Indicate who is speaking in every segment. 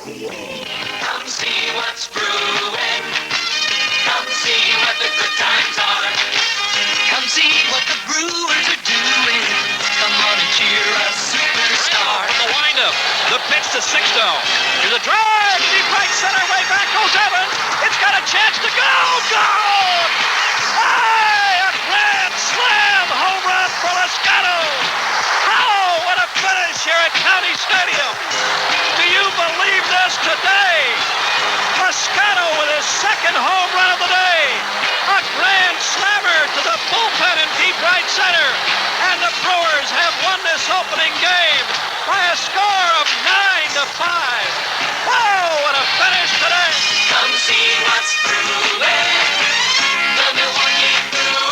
Speaker 1: Come see what's brewing. Come see what the good times are. Come see what the Brewers are doing. Come on and cheer a superstar.
Speaker 2: From the windup, the pitch to Sixto. Here's a drive, deep right center, way back goes Evans. It's got a chance to go. Gone! Hey, a grand slam home run for Lascano. Oh, what a finish here at County Stadium. Do you believe this today? Lascano with his second home run of the day. A grand slammer to the bullpen in deep right center. And the Brewers have won this opening game by a score of 9-5. Whoa, what a finish today.
Speaker 1: Come see what's brewing. The Milwaukee Brewers.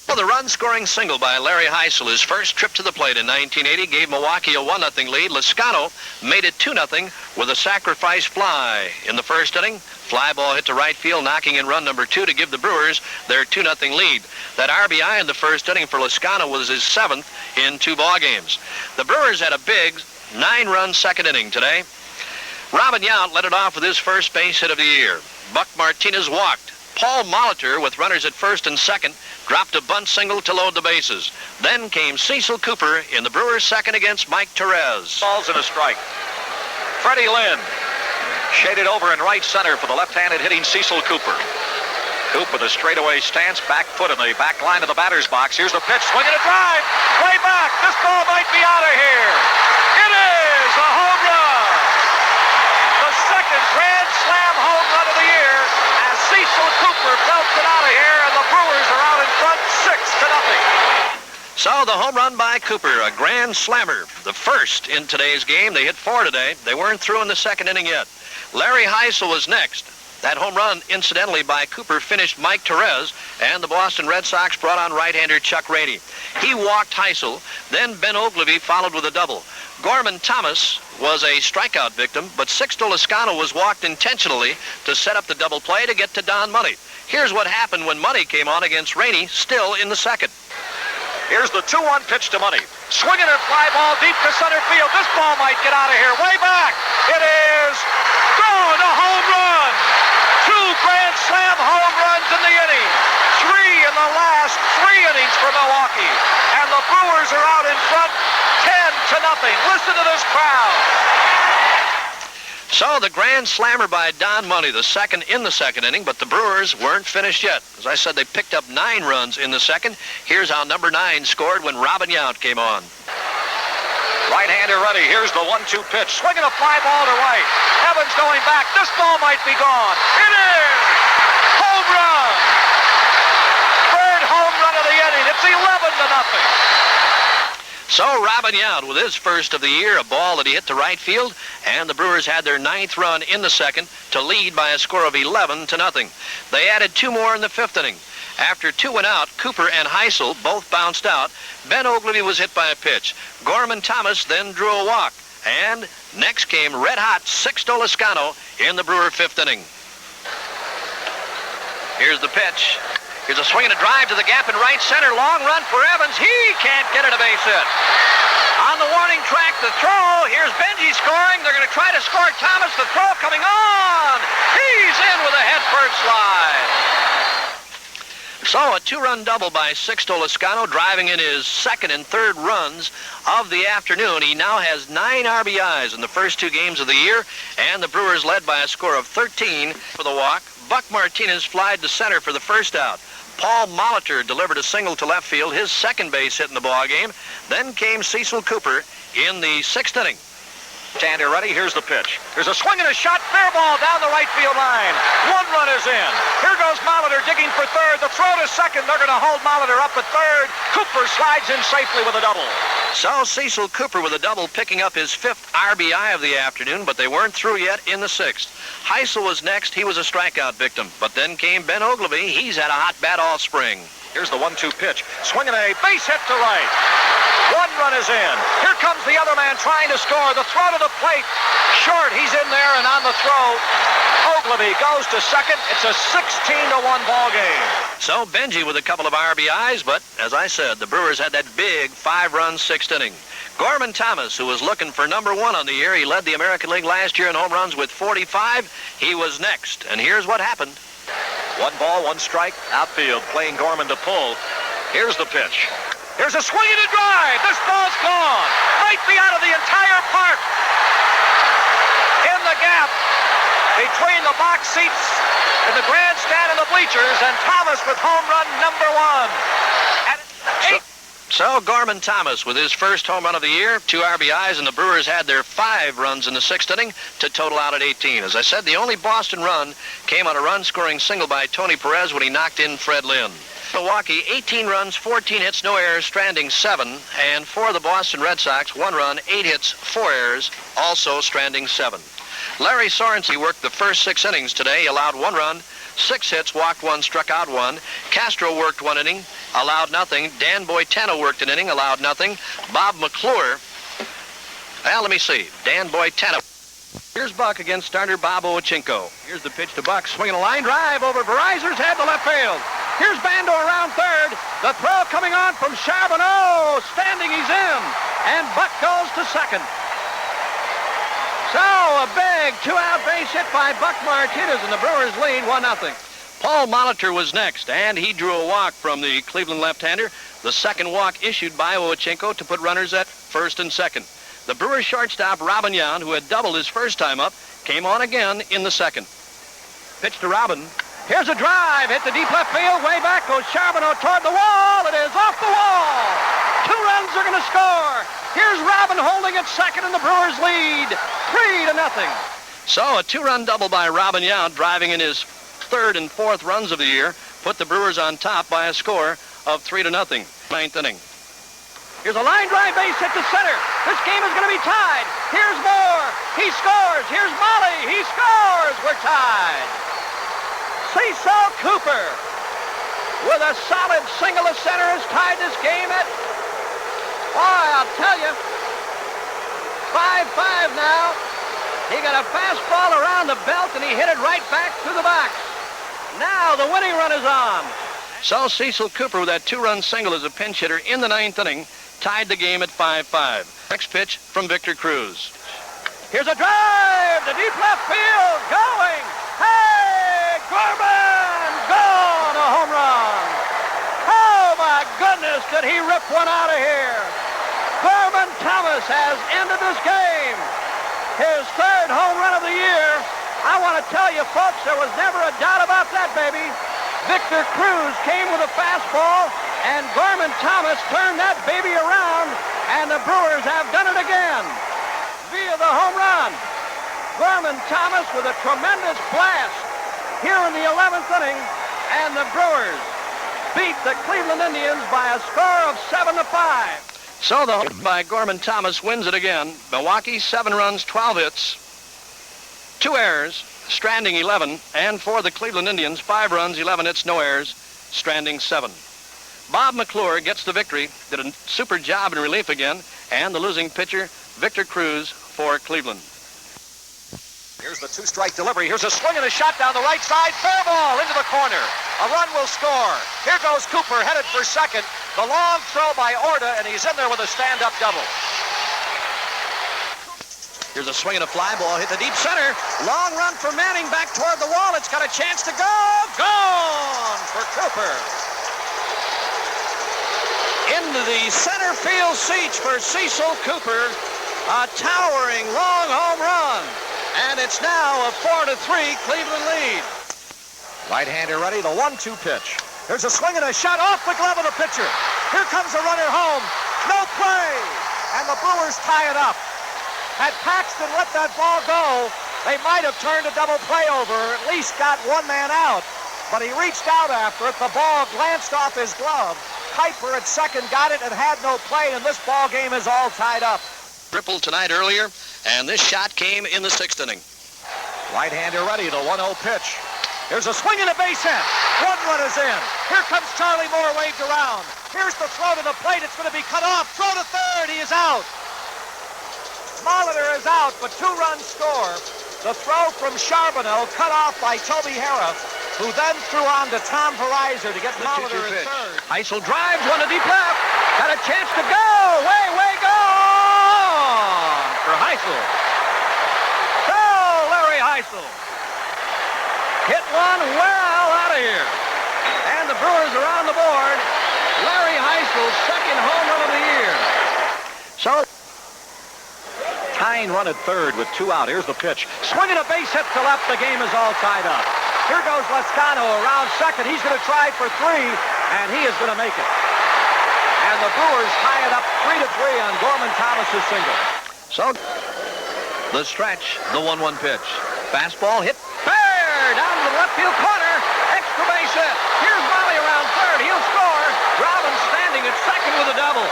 Speaker 2: Well, the run-scoring single by Larry Heisel, his first trip to the plate in 1980, gave Milwaukee a 1-0 lead. Lascano made it 2-0 with a sacrifice fly in the first inning. Fly ball hit to right field, knocking in run number 2 to give the Brewers their 2-0 lead. That RBI in the first inning for Lascano was his 7th in 2 ball games. The Brewers had a big 9-run second inning today. Robin Yount led it off with his first base hit of the year. Buck Martinez walked. Paul Molitor, with runners at first and second, dropped a bunt single to load the bases. Then came Cecil Cooper in the Brewers' second against Mike Torres.
Speaker 3: Balls and a strike. Freddie Lynn shaded over in right center for the left-handed hitting Cecil Cooper. Coop with a straightaway stance, back foot in the back line of the batter's box. Here's the pitch, swinging a drive, way back. This ball might be out of here. It is a home run. The second grand slam home run of the year as Cecil Cooper belts it out of here, and the Brewers are out in front 6-0.
Speaker 2: So the home run by Cooper, a grand slammer, the first in today's game. They hit 4 today. They weren't through in the second inning yet. Larry Heisel was next. That home run, incidentally, by Cooper finished Mike Torres, and the Boston Red Sox brought on right-hander Chuck Rainey. He walked Heisel, then Ben Oglivie followed with a double. Gorman Thomas was a strikeout victim, but Sixto Lascano was walked intentionally to set up the double play to get to Don Money. Here's what happened when Money came on against Rainey, still in the second.
Speaker 3: Here's the 2-1 pitch to Money. Swinging a fly ball deep to center field. This ball might get out of here. Way back. It is gone. A home run. 2 grand slam home runs in the inning. 3 in the last 3 innings for Milwaukee. And the Brewers are out in front 10-0. Listen to this crowd.
Speaker 2: So the grand slammer by Don Money, the second in the second inning, but the Brewers weren't finished yet. As I said, they picked up 9 runs in the second. Here's how number 9 scored when Robin Yount came on.
Speaker 3: Right-hander ready. Here's the 1-2 pitch. Swinging a fly ball to right. Evans going back. This ball might be gone. It is! Home run! Third home run of the inning. It's 11-0.
Speaker 2: So Robin Yount with his first of the year, a ball that he hit to right field, and the Brewers had their 9th run in the second to lead by a score of 11-0. They added 2 more in the 5th inning. After 2 went out, Cooper and Heisel both bounced out. Ben Oglivie was hit by a pitch. Gorman Thomas then drew a walk. And next came red-hot Sixto Lascano in the Brewer 5th inning. Here's the pitch. Here's a swing and a drive to the gap in right center. Long run for Evans. He can't get it a base hit. On the warning track, the throw. Here's Benji scoring. They're going to try to score Thomas. The throw coming on. He's in with a head-first slide. So a 2-run double by Sixto Lascano, driving in his 2nd and 3rd runs of the afternoon. He now has 9 RBIs in the first 2 games of the year, and the Brewers led by a score of 13 for the walk. Buck Martinez flied to center for the first out. Paul Molitor delivered a single to left field, his 2nd base hit in the ballgame. Then came Cecil Cooper in the 6th inning.
Speaker 3: Tander ready. Here's the pitch. There's a swing and a shot. Fair ball down the right field line. 1 run is in. Here goes Molitor digging for 3rd. The throw to 2nd. They're going to hold Molitor up at 3rd. Cooper slides in safely with a double.
Speaker 2: So Cecil Cooper with a double, picking up his 5th RBI of the afternoon, but they weren't through yet in the 6th. Heisel was next. He was a strikeout victim. But then came Ben Oglivie. He's had a hot bat all spring.
Speaker 3: Here's the 1-2 pitch. Swinging a base hit to right. 1 run is in. Here comes the other man trying to score. The throw to the plate. Short. He's in there, and on the throw, Oglivie goes to 2nd. It's a 16-1 ball game.
Speaker 2: So Benji with a couple of RBIs, but as I said, the Brewers had that big 5-run 6th inning. Gorman Thomas, who was looking for number 1 on the year, he led the American League last year in home runs with 45. He was next, and here's what happened.
Speaker 3: 1 ball, 1 strike, outfield, playing Gorman to pull. Here's the pitch. Here's a swing and a drive. This ball's gone. Right out of the entire park. In the gap between the box seats in the grandstand and the bleachers, and Thomas with home run number 1. And
Speaker 2: So Gorman Thomas with his first home run of the year, 2 RBIs, and the Brewers had their 5 runs in the 6th inning to total out at 18. As I said, the only Boston run came on a run-scoring single by Tony Perez when he knocked in Fred Lynn. Milwaukee, 18 runs, 14 hits, no errors, stranding 7. And for the Boston Red Sox, 1 run, 8 hits, 4 errors, also stranding 7. Larry Sorensen worked the first 6 innings today. He allowed 1 run, 6 hits, walked 1, struck out 1. Castro worked 1 inning, allowed nothing. Dan Boitano worked an inning, allowed nothing. Bob McClure, well, let me see. Dan Boitano. Here's Buck against starter Bob Owachinko. Here's the pitch to Buck, swinging a line drive over Verizer's head to left field. Here's Bando around third. The throw coming on from Charbonneau. Standing, he's in. And Buck goes to second. So a big 2-out base hit by Buck Martinez, and the Brewers lead 1-0. Paul Molitor was next, and he drew a walk from the Cleveland left-hander. The second walk issued by Owachinko to put runners at first and second. The Brewers shortstop Robin Yount, who had doubled his first time up, came on again in the second. Pitch to Robin. Here's a drive, hit the deep left field, way back goes Charbonneau toward the wall. It is off the wall. 2 runs are going to score. Here's Robin holding at second, and the Brewers lead 3-0. So a 2-run double by Robin Yount, driving in his 3rd and 4th runs of the year, put the Brewers on top by a score of 3-0. 9th inning. Here's a line drive base hit to center. This game is going to be tied. Here's Moore. He scores. Here's Molly. He scores. We're tied. Cecil Cooper with a solid single to center has tied this game at, boy, I'll tell you, 5-5 now. He got a fastball around the belt, and he hit it right back through the box. Now the winning run is on. So Cecil Cooper with that 2-run single as a pinch hitter in the 9th inning tied the game at 5-5. Next pitch from Victor Cruz. Here's a drive to deep left field. Going. Hey, Gorman! Gone! A home run. Oh, my goodness, did he rip one out of here. Gorman Thomas has ended this game. His 3rd home run of the year. I want to tell you, folks, there was never a doubt about that, baby. Victor Cruz came with a fastball, and Gorman Thomas turned that baby around, and the Brewers have done it again via the home run. Gorman Thomas with a tremendous blast here in the 11th inning, and the Brewers beat the Cleveland Indians by a score of 7-5. So the home by Gorman Thomas wins it again. Milwaukee, 7 runs, 12 hits, 2 errors, stranding 11, and for the Cleveland Indians, 5 runs, 11 hits, no errors, stranding 7. Bob McClure gets the victory, did a super job in relief again, and the losing pitcher, Victor Cruz, for Cleveland.
Speaker 3: Here's the 2-strike delivery. Here's a swing and a shot down the right side. Fair ball into the corner. A run will score. Here goes Cooper headed for second. The long throw by Orta, and he's in there with a stand-up double.
Speaker 2: Here's a swing and a fly ball, hit the deep center. Long run for Manning back toward the wall. It's got a chance to go. Gone for Cooper. Into the center field seats for Cecil Cooper. A towering long home run. And it's now a 4-3 Cleveland lead.
Speaker 3: Right-hander ready, the 1-2 pitch. There's a swing and a shot off the glove of the pitcher. Here comes the runner home. No play. And the Brewers tie it up. Had Paxton let that ball go, they might have turned a double play over, or at least got 1 man out. But he reached out after it. The ball glanced off his glove. Kuiper at second got it and had no play, and this ball game is all tied up.
Speaker 2: Tripled tonight earlier, and this shot came in the 6th inning.
Speaker 3: Right-hander ready, the 1-0 pitch. There's a swing and a base hit. 1 run is in. Here comes Charlie Moore, waved around. Here's the throw to the plate. It's going to be cut off. Throw to third. He is out. Molitor is out, but 2 runs score. The throw from Charbonneau cut off by Toby Harrah.
Speaker 4: who then threw on to Tom Verizon to get
Speaker 2: The
Speaker 4: Molitor
Speaker 2: 2-2
Speaker 4: at
Speaker 2: pitch.
Speaker 4: third.
Speaker 2: Heisel drives one to deep left. Got a chance to go. Way gone for Heisel. So Larry Heisel hit one well out of here. And the Brewers are on the board. Larry Heisel's second home run of the year. So tying run at third with 2 out. Here's the pitch. Swinging a base hit to left. The game is all tied up. Here goes Lascano around second. He's going to try for 3, and he is going to make it. And the Brewers tie it up 3-3 on Gorman Thomas's single. So the stretch, the 1-1 pitch. Fastball hit fair down to the left field corner. Extra base hit. Here's Molly around third. He'll score. Robin standing at second with a double.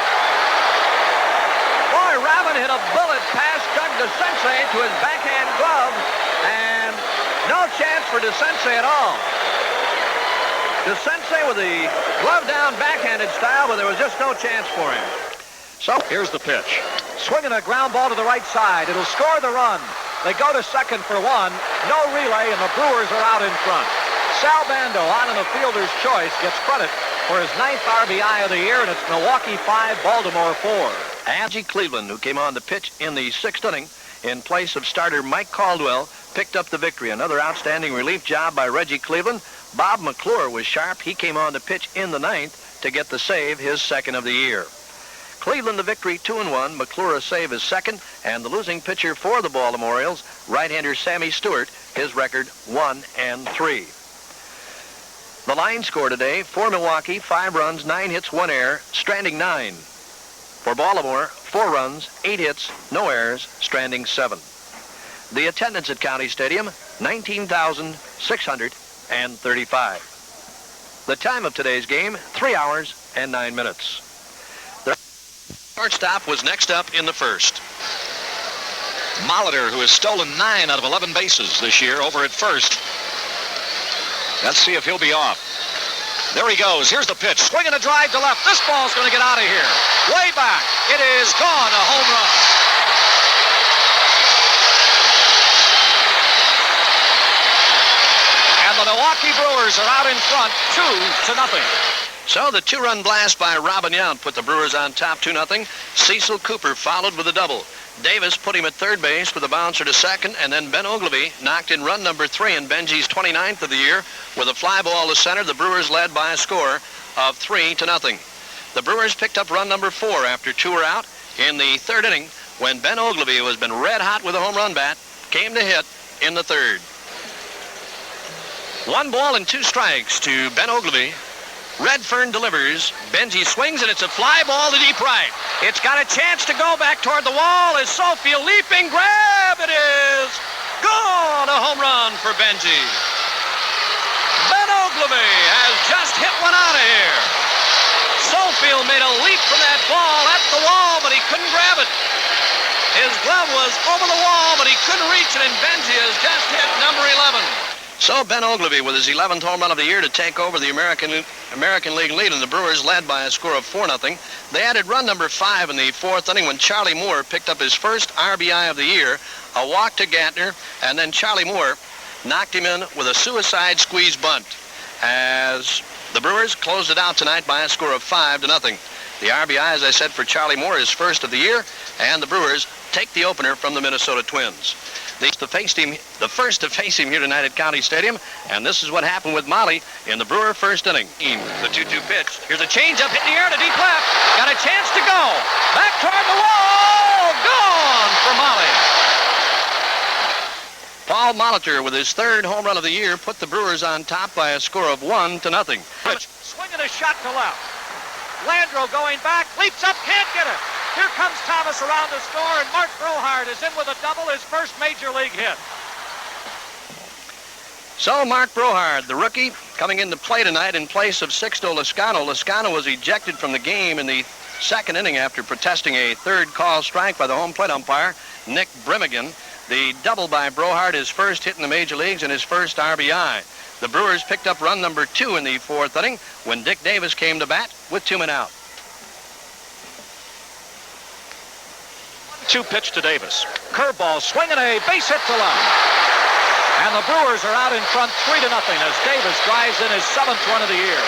Speaker 2: Boy, Robin hit a bullet past Doug DeSensei to his backhand glove, and no chance for DeSensei at all. DeSensei with the glove down backhanded style, but there was just no chance for him. So here's the pitch. Swinging a ground ball to the right side. It'll score the run. They go to second for 1. No relay, and the Brewers are out in front. Sal Bando, on in the fielder's choice, gets credit for his 9th RBI of the year, and it's Milwaukee 5, Baltimore 4. Angie Cleveland, who came on to pitch in the 6th inning in place of starter Mike Caldwell, picked up the victory. Another outstanding relief job by Reggie Cleveland. Bob McClure was sharp. He came on to pitch in the 9th to get the save, his 2nd of the year. Cleveland the victory 2-1, McClure a save his 2nd, and the losing pitcher for the Baltimore Orioles, right-hander Sammy Stewart, his record 1-3. The line score today for Milwaukee, 5 runs, 9 hits, 1 error, stranding 9. For Baltimore, 4 runs, 8 hits, no errors, stranding 7. The attendance at County Stadium, 19,635. The time of today's game, 3 hours and 9 minutes. The
Speaker 3: Shortstop was next up in the first. Molitor, who has stolen 9 out of 11 bases this year, over at first. Let's see if he'll be off. There he goes. Here's the pitch. Swinging a drive to left. This ball's going to get out of here. Way back. It is gone. A home run. And the Milwaukee Brewers are out in front, 2-0. So the 2-run blast by Robin Yount put the Brewers on top 2-0. Cecil Cooper followed with a double. Davis put him at third base with a bouncer to second, and then Ben Oglivie knocked in run number 3 in Benji's 29th of the year with a fly ball to center. The Brewers led by a score of 3-0. The Brewers picked up run number 4 after 2 were out in the 3rd inning when Ben Oglivie, who has been red hot with a home run bat, came to hit in the 3rd. 1 ball and 2 strikes to Ben Oglivie. Redfern delivers. Benji swings, and it's a fly ball to deep right. It's got a chance to go back toward the wall as Sofield leaping grab. It is gone. A home run for Benji. Ben Oglivie has just hit one out of here. Sofield made a leap from that ball at the wall, but he couldn't grab it. His glove was over the wall, but he couldn't reach it, and Benji has just hit number 11. So Ben Oglivie with his 11th home run of the year to take over the American League lead, and the Brewers led by a score of 4-0. They added run number 5 in the 4th inning when Charlie Moore picked up his first RBI of the year, a walk to Gantner, and then Charlie Moore knocked him in with a suicide squeeze bunt as the Brewers closed it out tonight by a score of 5-0. The RBI, as I said, for Charlie Moore is first of the year, and the Brewers take the opener from the Minnesota Twins. The first to face him here tonight at County Stadium, and this is what happened with Molly in the Brewer first inning. The 2-2 pitch. Here's a changeup hit in the air to deep left. Got a chance to go. Back toward the wall. Gone for Molly. Paul Molitor, with his 3rd home run of the year, put the Brewers on top by a score of 1-0.
Speaker 4: Swinging a shot to left. Landreau going back, leaps up, can't get it. Here comes Thomas around to score, and Mark Brohard is in with a double, his first major league hit.
Speaker 2: So Mark Brohard, the rookie, coming into play tonight in place of Sixto Lascano. Lascano was ejected from the game in the 2nd inning after protesting a 3rd call strike by the home plate umpire, Nick Brimmigan. The double by Brohard, his first hit in the major leagues and his first RBI. The Brewers picked up run number 2 in the 4th inning when Dick Davis came to bat with 2 men out.
Speaker 3: 2 pitch to Davis.
Speaker 4: Curveball swinging a base hit to left. And the Brewers are out in front 3-0 as Davis drives in his 7th run of the year.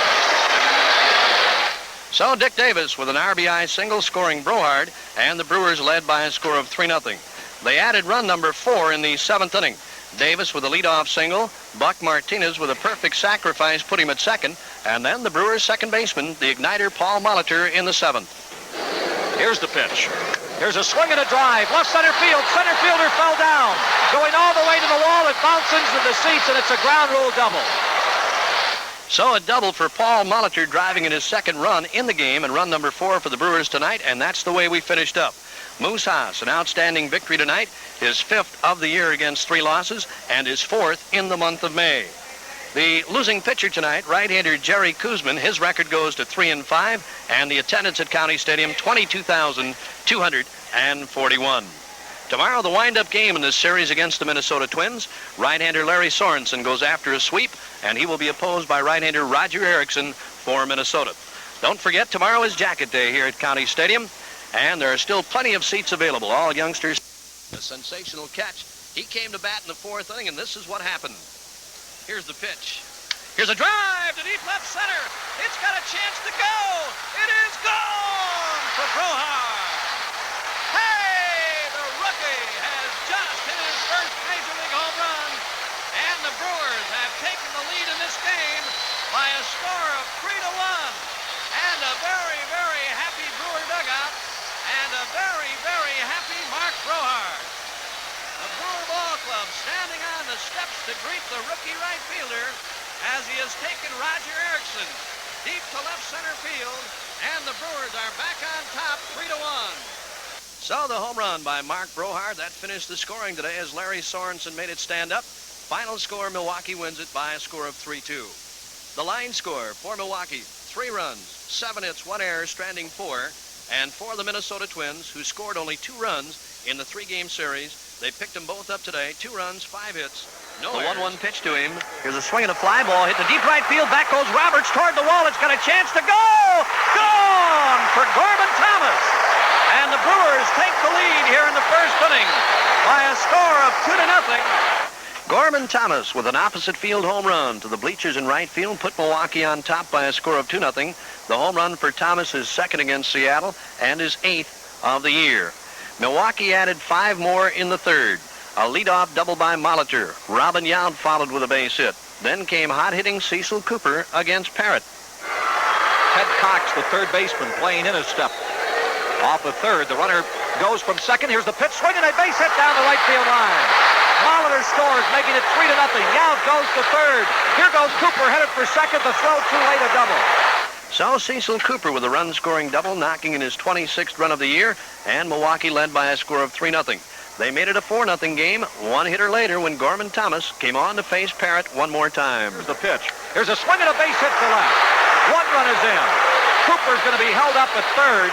Speaker 5: So Dick Davis with an RBI single scoring Brohard, and the Brewers led by a score of 3-0. They added run number 4 in the 7th inning. Davis with a leadoff single, Buck Martinez with a perfect sacrifice put him at second, and then the Brewers' second baseman, the igniter Paul Molitor, in the 7th.
Speaker 4: Here's the pitch. Here's a swing and a drive. Left center field. Center fielder fell down. Going all the way to the wall. It bounces into the seats, and it's a ground rule double.
Speaker 5: So a double for Paul Molitor, driving in his second run in the game, and run number 4 for the Brewers tonight, and that's the way we finished up. Moose Haas, an outstanding victory tonight, his 5th of the year against 3 losses, and his 4th in the month of May. The losing pitcher tonight, right-hander Jerry Kuzman, his record goes to 3-5, and the attendance at County Stadium, 22,241. Tomorrow, the wind-up game in this series against the Minnesota Twins. Right-hander Larry Sorensen goes after a sweep, and he will be opposed by right-hander Roger Erickson for Minnesota. Don't forget, tomorrow is Jacket Day here at County Stadium, and there are still plenty of seats available. All youngsters. A sensational catch. He came to bat in the 4th inning, and this is what happened. Here's the pitch. Here's a drive to deep left center. It's got a chance to go. It is gone for Brohard. Hey, the rookie has just hit his first Major League home run, and the Brewers have taken the lead in this game by a score of 3-1. And a very, very happy Brewer dugout, and a very, very happy Mark Brohard. The Brewer Ball Club standing on the steps to greet the rookie right fielder as he has taken Roger Erickson deep to left center field, and the Brewers are back on top 3-1. So the home run by Mark Brohard, that finished the scoring today as Larry Sorensen made it stand up. Final score, Milwaukee wins it by a score of 3-2. The line score for Milwaukee, 3 runs, 7 hits, 1 error, stranding 4. And for the Minnesota Twins, who scored only 2 runs in the 3-game series, they picked them both up today. 2 runs, 5 hits, no errors. The 1-1 pitch to him. Here's a swing and a fly ball hit to deep right field. Back goes Roberts toward the wall. It's got a chance to go. Gone for Gorman Thomas. And the Brewers take the lead here in the 1st inning by a score of 2-0. Gorman Thomas with an opposite field home run to the bleachers in right field put Milwaukee on top by a score of 2-0. The home run for Thomas is 2nd against Seattle and his 8th of the year. Milwaukee added 5 more in the 3rd. A leadoff double by Molitor. Robin Yount followed with a base hit. Then came hot-hitting Cecil Cooper against Parrott.
Speaker 4: Ted Cox, the 3rd baseman, playing in a step. Off the 3rd, the runner goes from 2nd. Here's the pitch, swinging a base hit down the right field line. Molitor scores, making it 3-0. Yount goes to 3rd. Here goes Cooper, headed for 2nd. The throw too late, a double.
Speaker 5: So Cecil Cooper with a run-scoring double, knocking in his 26th run of the year, and Milwaukee led by a score of 3-0. They made it a 4-0 game 1 hitter later when Gorman Thomas came on to face Parrott one more time.
Speaker 4: Here's the pitch. Here's a swing and a base hit to left. 1 run is in. Cooper's going to be held up at 3rd,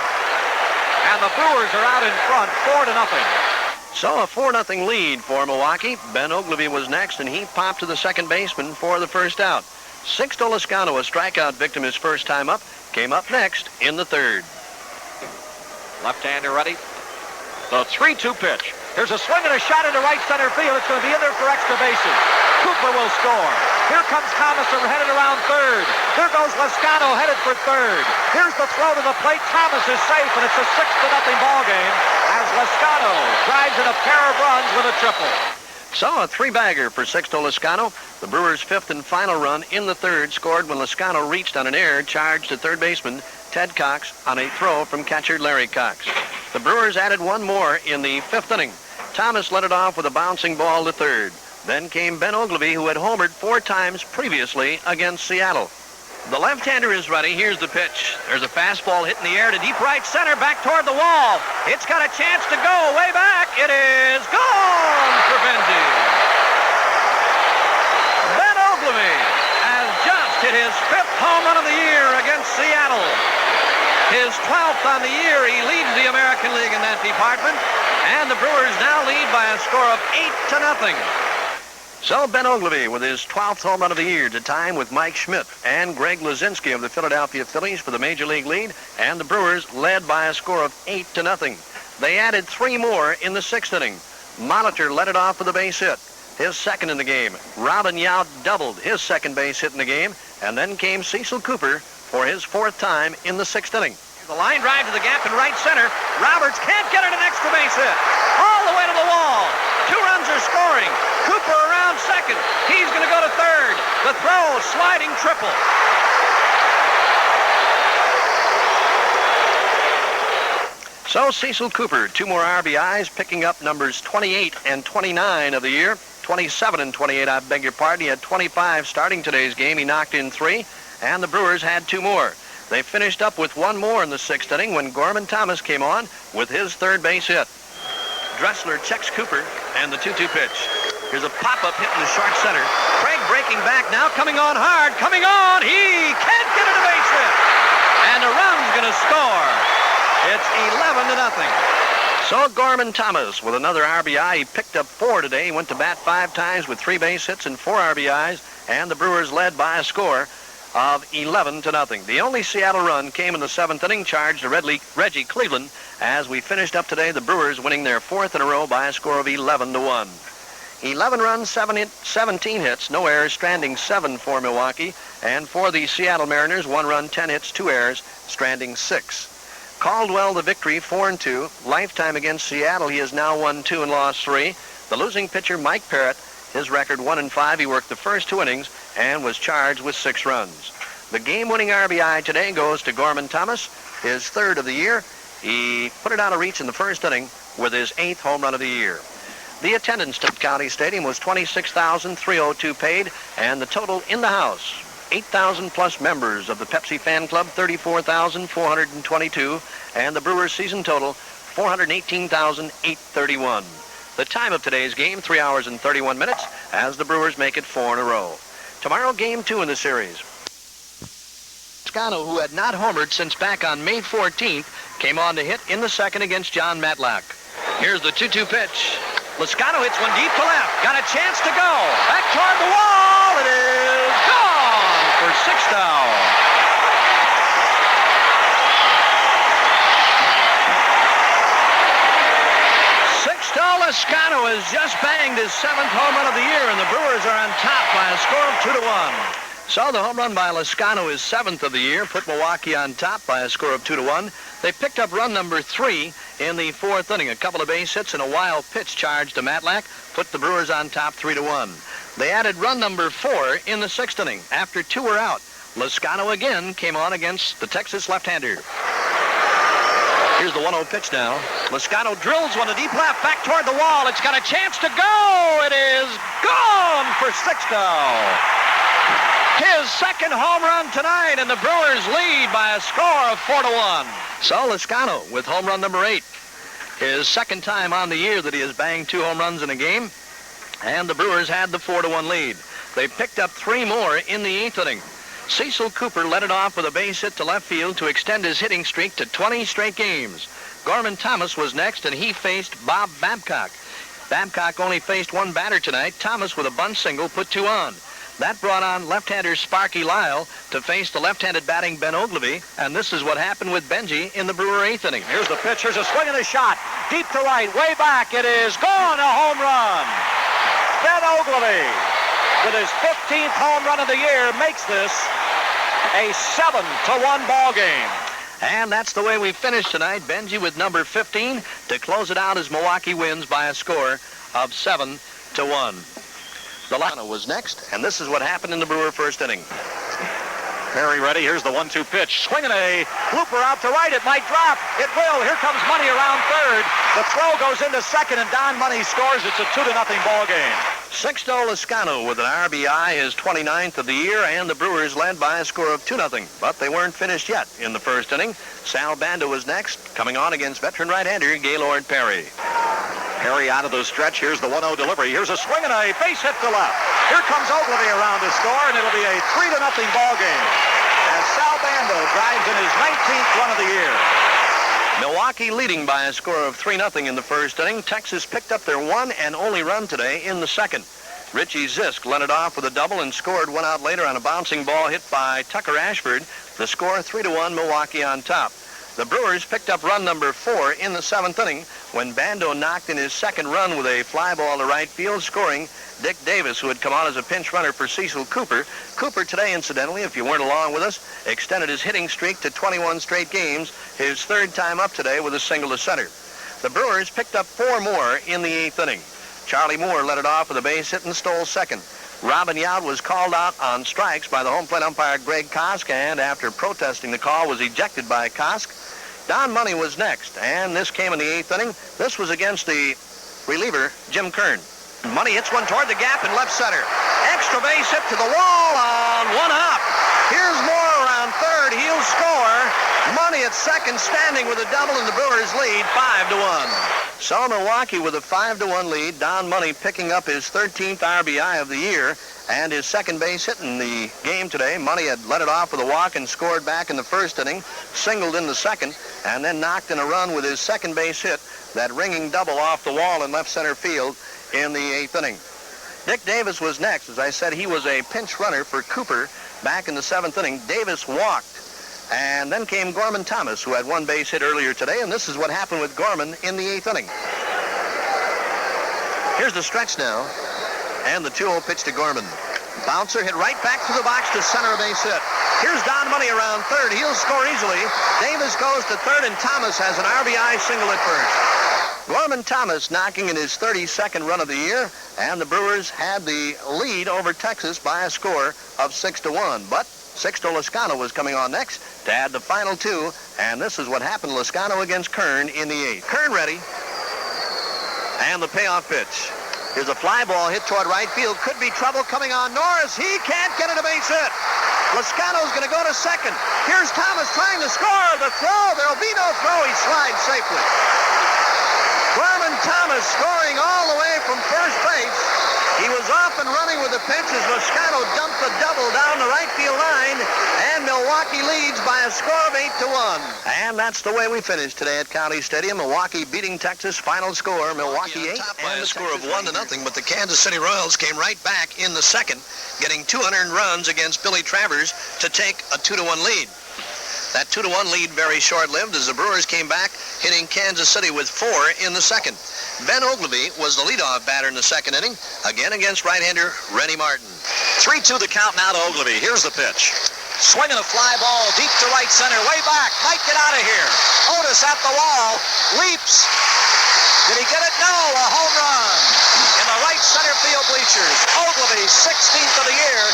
Speaker 4: and the Brewers are out in front 4-0.
Speaker 5: So a 4-0 lead for Milwaukee. Ben Ogilvie was next, and he popped to the second baseman for the first out. Sixto Lezcano, a strikeout victim his first time up, came up next in the 3rd.
Speaker 4: Left-hander ready. The 3-2 pitch. Here's a swing and a shot into right center field. It's going to be in there for extra bases. Cooper will score. Here comes Thomas headed around 3rd. There goes Lezcano headed for 3rd. Here's the throw to the plate. Thomas is safe, and it's a 6-0 ball game as Lezcano drives in a pair of runs with a triple.
Speaker 5: So a 3-bagger for Sixto Lezcano. The Brewers' 5th and final run in the 3rd scored when Lezcano reached on an error charged to 3rd baseman Ted Cox on a throw from catcher Larry Cox. The Brewers added 1 more in the 5th inning. Thomas led it off with a bouncing ball to 3rd. Then came Ben Ogilvie, who had homered 4 times previously against Seattle. The left-hander is ready. Here's the pitch. There's a fastball hit in the air to deep right center, back toward the wall. It's got a chance to go way back. It is gone for Benji. Ben Ogilvie has just hit his 5th home run of the year against Seattle. His 12th on the year. He leads the American League in that department. And the Brewers now lead by a score of 8-0. So Ben Ogilvie with his 12th home run of the year to time with Mike Schmidt and Greg Luzinski of the Philadelphia Phillies for the Major League lead, and the Brewers led by a score of 8-0. They added 3 more in the 6th inning. Molitor led it off with a base hit. his second in the game. Robin Yount doubled his second base hit in the game, and then came Cecil Cooper for his fourth time in the sixth inning. The line drive to the gap in right center. Roberts can't get it, an extra base hit. All the way to the wall. 2 runs are scoring. Cooper around second. He's going to go to third. The throw, sliding triple. So Cecil Cooper, 2 more RBIs, picking up numbers 28 and 29 of the year. 27 and 28, I beg your pardon. He had 25 starting today's game. He knocked in 3, and the Brewers had 2 more. They finished up with 1 more in the 6th inning when Gorman Thomas came on with his third base hit. Dressler checks Cooper, and the 2-2 pitch. Here's a pop-up hit in the short center. Craig breaking back now, coming on hard, coming on. He can't get it, a base hit. And a run's going to score. It's 11-0. So Gorman Thomas with another RBI. He picked up 4 today. He went to bat 5 times with 3 base hits and 4 RBIs, and the Brewers led by a score of 11-0. The only Seattle run came in the 7th inning, charged to Reggie Cleveland. As we finished up today, the Brewers winning their 4th in a row by a score of 11-1. 11 runs, 17 hits, no errors, stranding 7 for Milwaukee. And for the Seattle Mariners, 1 run, 10 hits, 2 errors, stranding 6. Caldwell, the victory, 4-2. Lifetime against Seattle, he has now won 2 and lost 3. The losing pitcher, Mike Parrott, his record 1-5. He worked the first 2 innings and was charged with 6 runs. The game-winning RBI today goes to Gorman Thomas, his 3rd of the year. He put it out of reach in the 1st inning with his 8th home run of the year. The attendance at County Stadium was 26,302 paid, and the total in the house, 8,000 plus members of the Pepsi Fan Club, 34,422, and the Brewers season total, 418,831. The time of today's game, 3 hours and 31 minutes, as the Brewers make it 4 in a row. Tomorrow, game 2 in the series. Lascano, who had not homered since back on May 14th, came on to hit in the 2nd against John Matlock. Here's the 2-2 pitch. Lascano hits one deep to left. Got a chance to go. Back toward the wall. It is gone for Sixto. Lascano has just banged his 7th home run of the year, and the Brewers are on top by a score of 2-1. So the home run by Lascano is 7th of the year, put Milwaukee on top by a score of 2-1. They picked up run number 3 in the 4th inning. A couple of base hits and a wild pitch charge to Matlack put the Brewers on top 3-1. They added run number 4 in the 6th inning. After 2 were out, Lascano again came on against the Texas left-hander. Here's the 1-0 pitch now. Lascano drills one to deep left, back toward the wall. It's got a chance to go. It is gone for Sixto. His 2nd home run tonight, and the Brewers lead by a score of 4-1. So Lascano with home run number 8. His 2nd time on the year that he has banged 2 home runs in a game, and the Brewers had the 4-1 lead. They picked up 3 more in the 8th inning. Cecil Cooper led it off with a base hit to left field to extend his hitting streak to 20 straight games. Gorman Thomas was next, and he faced Bob Babcock. Babcock only faced 1 batter tonight. Thomas, with a bunt single, put 2 on. That brought on left-hander Sparky Lyle to face the left-handed batting Ben Ogilvy, and this is what happened with Benji in the Brewer 8th inning.
Speaker 4: Here's the pitch. Here's a swing and a shot. Deep to right, way back. It is gone, a home run. Ben Ogilvy, with his 15th home run of the year, makes this a 7-1 ball game.
Speaker 5: And that's the way we finished tonight. Benji with number 15 to close it out as Milwaukee wins by a score of 7-1. The Lano was next, and this is what happened in the Brewer 1st inning.
Speaker 3: Perry ready. Here's the 1-2 pitch. Swinging a
Speaker 4: Looper out to right. It might drop. It will. Here comes Money around 3rd. The throw goes into 2nd, and Don Money scores. It's a 2-0 ball game.
Speaker 5: Sixto Lascano with an RBI, his 29th of the year, and the Brewers led by a score of 2-0. But they weren't finished yet in the 1st inning. Sal Banda was next, coming on against veteran right-hander Gaylord Perry.
Speaker 3: Perry out of the stretch. Here's the 1-0 delivery. Here's a swing and a base hit to left.
Speaker 4: Here comes Ogilvy around to score, and it'll be a 3-0 ball game as Sal Banda drives in his 19th run of the year.
Speaker 5: Milwaukee leading by a score of 3-0 in the 1st inning. Texas picked up their 1 and only run today in the 2nd. Richie Zisk led it off with a double and scored 1 out later on a bouncing ball hit by Tucker Ashford. The score 3-1, Milwaukee on top. The Brewers picked up run number 4 in the 7th inning when Bando knocked in his second run with a fly ball to right field, scoring Dick Davis, who had come on as a pinch runner for Cecil Cooper. Cooper today, incidentally, if you weren't along with us, extended his hitting streak to 21 straight games, his third time up today with a single to center. The Brewers picked up 4 more in the 8th inning. Charlie Moore led it off with a base hit and stole second. Robin Yount was called out on strikes by the home plate umpire Greg Kosk, and after protesting the call was ejected by Kosk. Don Money was next, and this came in the 8th inning. This was against the reliever, Jim Kern. Money hits one toward the gap in left center. Extra base hit to the wall on one hop. Here's Moore around third. He'll score. Money at second, standing with a double, and the Brewers lead 5-1. So Milwaukee with a 5-1 lead. Don Money picking up his 13th RBI of the year and his second base hit in the game today. Money had led it off with a walk and scored back in the first inning, singled in the second, and then knocked in a run with his second base hit, that ringing double off the wall in left center field in the 8th inning. Dick Davis was next. As I said, he was a pinch runner for Cooper back in the 7th inning. Davis walked. And then came Gorman Thomas, who had one base hit earlier today, and this is what happened with Gorman in the 8th inning. Here's the stretch now, and the 2-0 pitch to Gorman. Bouncer hit right back to the box to center, a base hit. Here's Don Money around third. He'll score easily. Davis goes to third, and Thomas has an RBI single at first. Gorman Thomas knocking in his 32nd run of the year, and the Brewers had the lead over Texas by a score of 6-1. But Sixto Loscano was coming on next to add the final 2, and this is what happened. Loscano against Kern in the 8th. Kern ready, and the payoff pitch. Here's a fly ball hit toward right field. Could be trouble coming on Norris. He can't get it, a base hit. Loscano's going to go to second. Here's Thomas trying to score. The throw. There'll be no throw. He slides safely. Gorman Thomas scoring all the way from first base. He was off and running with the pitch as Loscano dumped the double down the right field line, and Milwaukee leads by a score of 8-1. And that's the way we finished today at County Stadium. Milwaukee beating Texas. Final score, Milwaukee 8 by a score of 1-0. But the Kansas City Royals came right back in the second, getting 200 runs against Billy Travers to take a 2-1 lead. That 2-1 lead very short-lived as the Brewers came back, hitting Kansas City with 4 in the second. Ben Oglivie was the leadoff batter in the second inning, again against right-hander Rennie Martin.
Speaker 3: 3-2 the count now to Oglivie. Here's the pitch. Swinging a fly ball deep to right center, way back. Might get out of here. Otis at the wall, leaps. Did he get it? No, a home run. In the right center field bleachers. Oglivie, 16th of the year,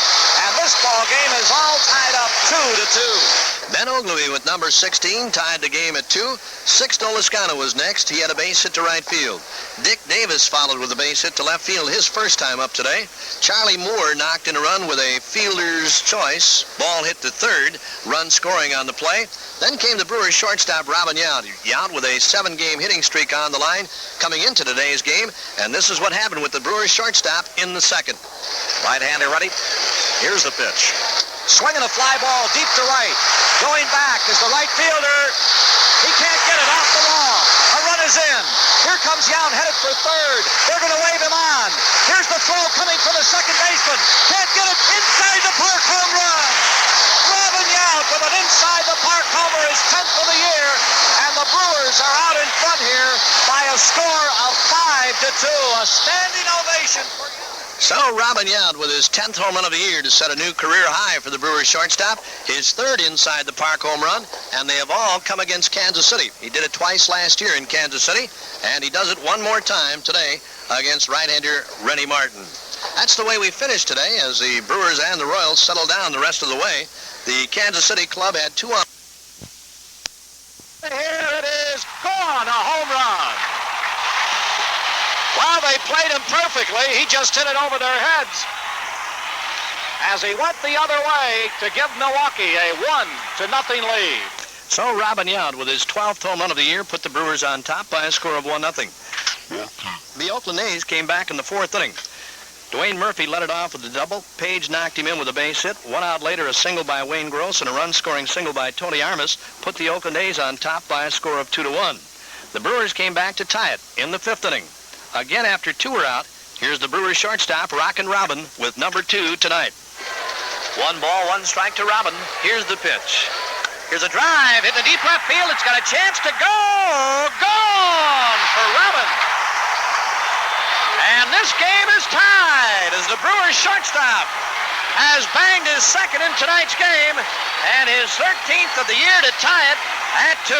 Speaker 3: and this ball game is all tied up 2-2.
Speaker 5: Ben Oglivie with number 16 tied the game at 2. Sixto Loscano was next. He had a base hit to right field. Dick Davis followed with a base hit to left field, his first time up today. Charlie Moore knocked in a run with a fielder's choice. Ball hit to third. Run scoring on the play. Then came the Brewers shortstop Robin Yount. Yount with a 7-game hitting streak on the line coming into today's game. And this is what happened with the Brewers shortstop in the second.
Speaker 3: Right-hander ready. Here's the pitch. Swinging a fly ball deep to right. Going back is the right fielder. He can't get it off the wall. A run is in. Here comes Yount headed for third. They're going to wave him on. Here's the throw coming from the second baseman. Can't get it inside the park, home run. Robin Yount with an inside the park homer, his 10th of the year. And the Brewers are out in front here by a score of 5-2. A standing ovation for Yount.
Speaker 5: So Robin Yount with his 10th home run of the year to set a new career high for the Brewers shortstop, his third inside the park home run, and they have all come against Kansas City. He did it twice last year in Kansas City, and he does it one more time today against right-hander Rennie Martin. That's the way we finished today as the Brewers and the Royals settled down the rest of the way. The Kansas City club had 2 on.
Speaker 3: Here it is, gone, a home run. Well, they played him perfectly. He just hit it over their heads as he went the other way to give Milwaukee a 1-0 lead.
Speaker 5: So Robin Yount with his 12th home run of the year put the Brewers on top by a score of 1-0. The Oakland A's came back in the 4th inning. Dwayne Murphy led it off with a double. Page knocked him in with a base hit. 1 out later, a single by Wayne Gross and a run-scoring single by Tony Armas put the Oakland A's on top by a score of 2-1. The Brewers came back to tie it in the 5th inning. Again, after 2 were out, here's the Brewers shortstop, Rockin' Robin, with number 2 tonight.
Speaker 3: 1 ball, 1 strike to Robin.
Speaker 5: Here's the pitch.
Speaker 2: Here's a drive, hit the deep left field. It's got a chance to go. Gone for Robin. And this game is tied as the Brewers shortstop has banged his second in tonight's game and his 13th of the year to tie it at 2.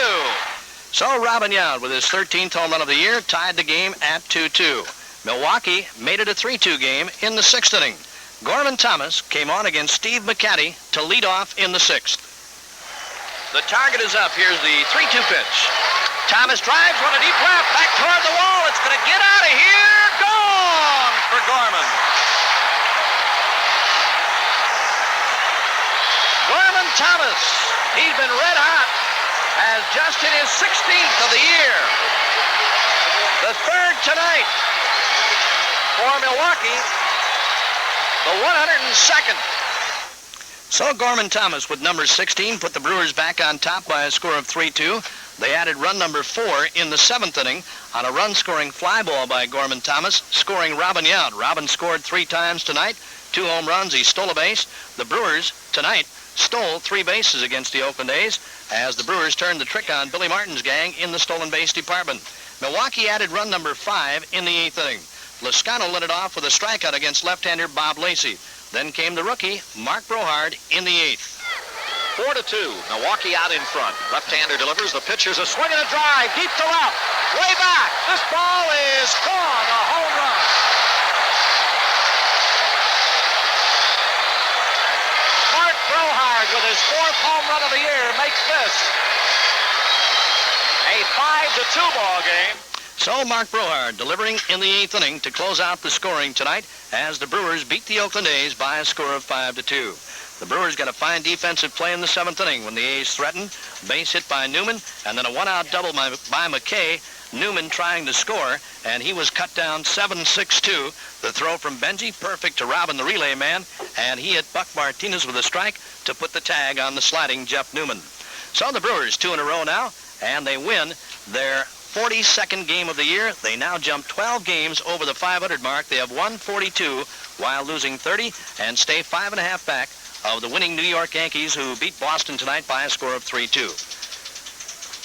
Speaker 2: So Robin Yount, with his 13th home run of the year, tied the game at 2-2. Milwaukee made it a 3-2 game in the 6th inning. Gorman Thomas came on against Steve McCatty to lead off in the 6th. The target is up. Here's the 3-2 pitch. Thomas drives one to deep left, back toward the wall. It's going to get out of here. Gone for Gorman. Gorman Thomas, he's been red hot, has just hit his 16th of the year. The 3rd tonight for Milwaukee, the 102nd. So Gorman Thomas with number 16 put the Brewers back on top by a score of 3-2. They added run number 4 in the 7th inning on a run-scoring fly ball by Gorman Thomas, scoring Robin Yount. Robin scored 3 times tonight, 2 home runs. He stole a base. The Brewers tonight stole 3 bases against the Oakland A's as the Brewers turned the trick on Billy Martin's gang in the stolen base department. Milwaukee added run number 5 in the 8th inning. Lascano led it off with a strikeout against left-hander Bob Lacey. Then came the rookie, Mark Brohard, in the 8th.
Speaker 3: 4-2. Milwaukee out in front. Left-hander delivers. The pitcher's a swing and a drive deep to left. Way back. This ball is gone. A home run. Mark Brohard with his 4th home run of the year makes this a 5-2 ball game. So Mark Brohard delivering in the 8th inning to close out the scoring tonight as the Brewers beat the Oakland A's by a score of 5-2. The Brewers got a fine defensive play in the 7th inning when the A's threatened. Base hit by Newman, and then a one-out double by McKay. Newman trying to score, and he was cut down 7-6-2. The throw from Benji, perfect to Robin, the relay man, and he hit Buck Martinez with a strike to put the tag on the sliding Jeff Newman. So the Brewers 2 in a row now, and they win their 42nd game of the year. They now jump 12 games over the 500 mark. They have won 42 while losing 30 and stay 5.5 back of the winning New York Yankees, who beat Boston tonight by a score of 3-2.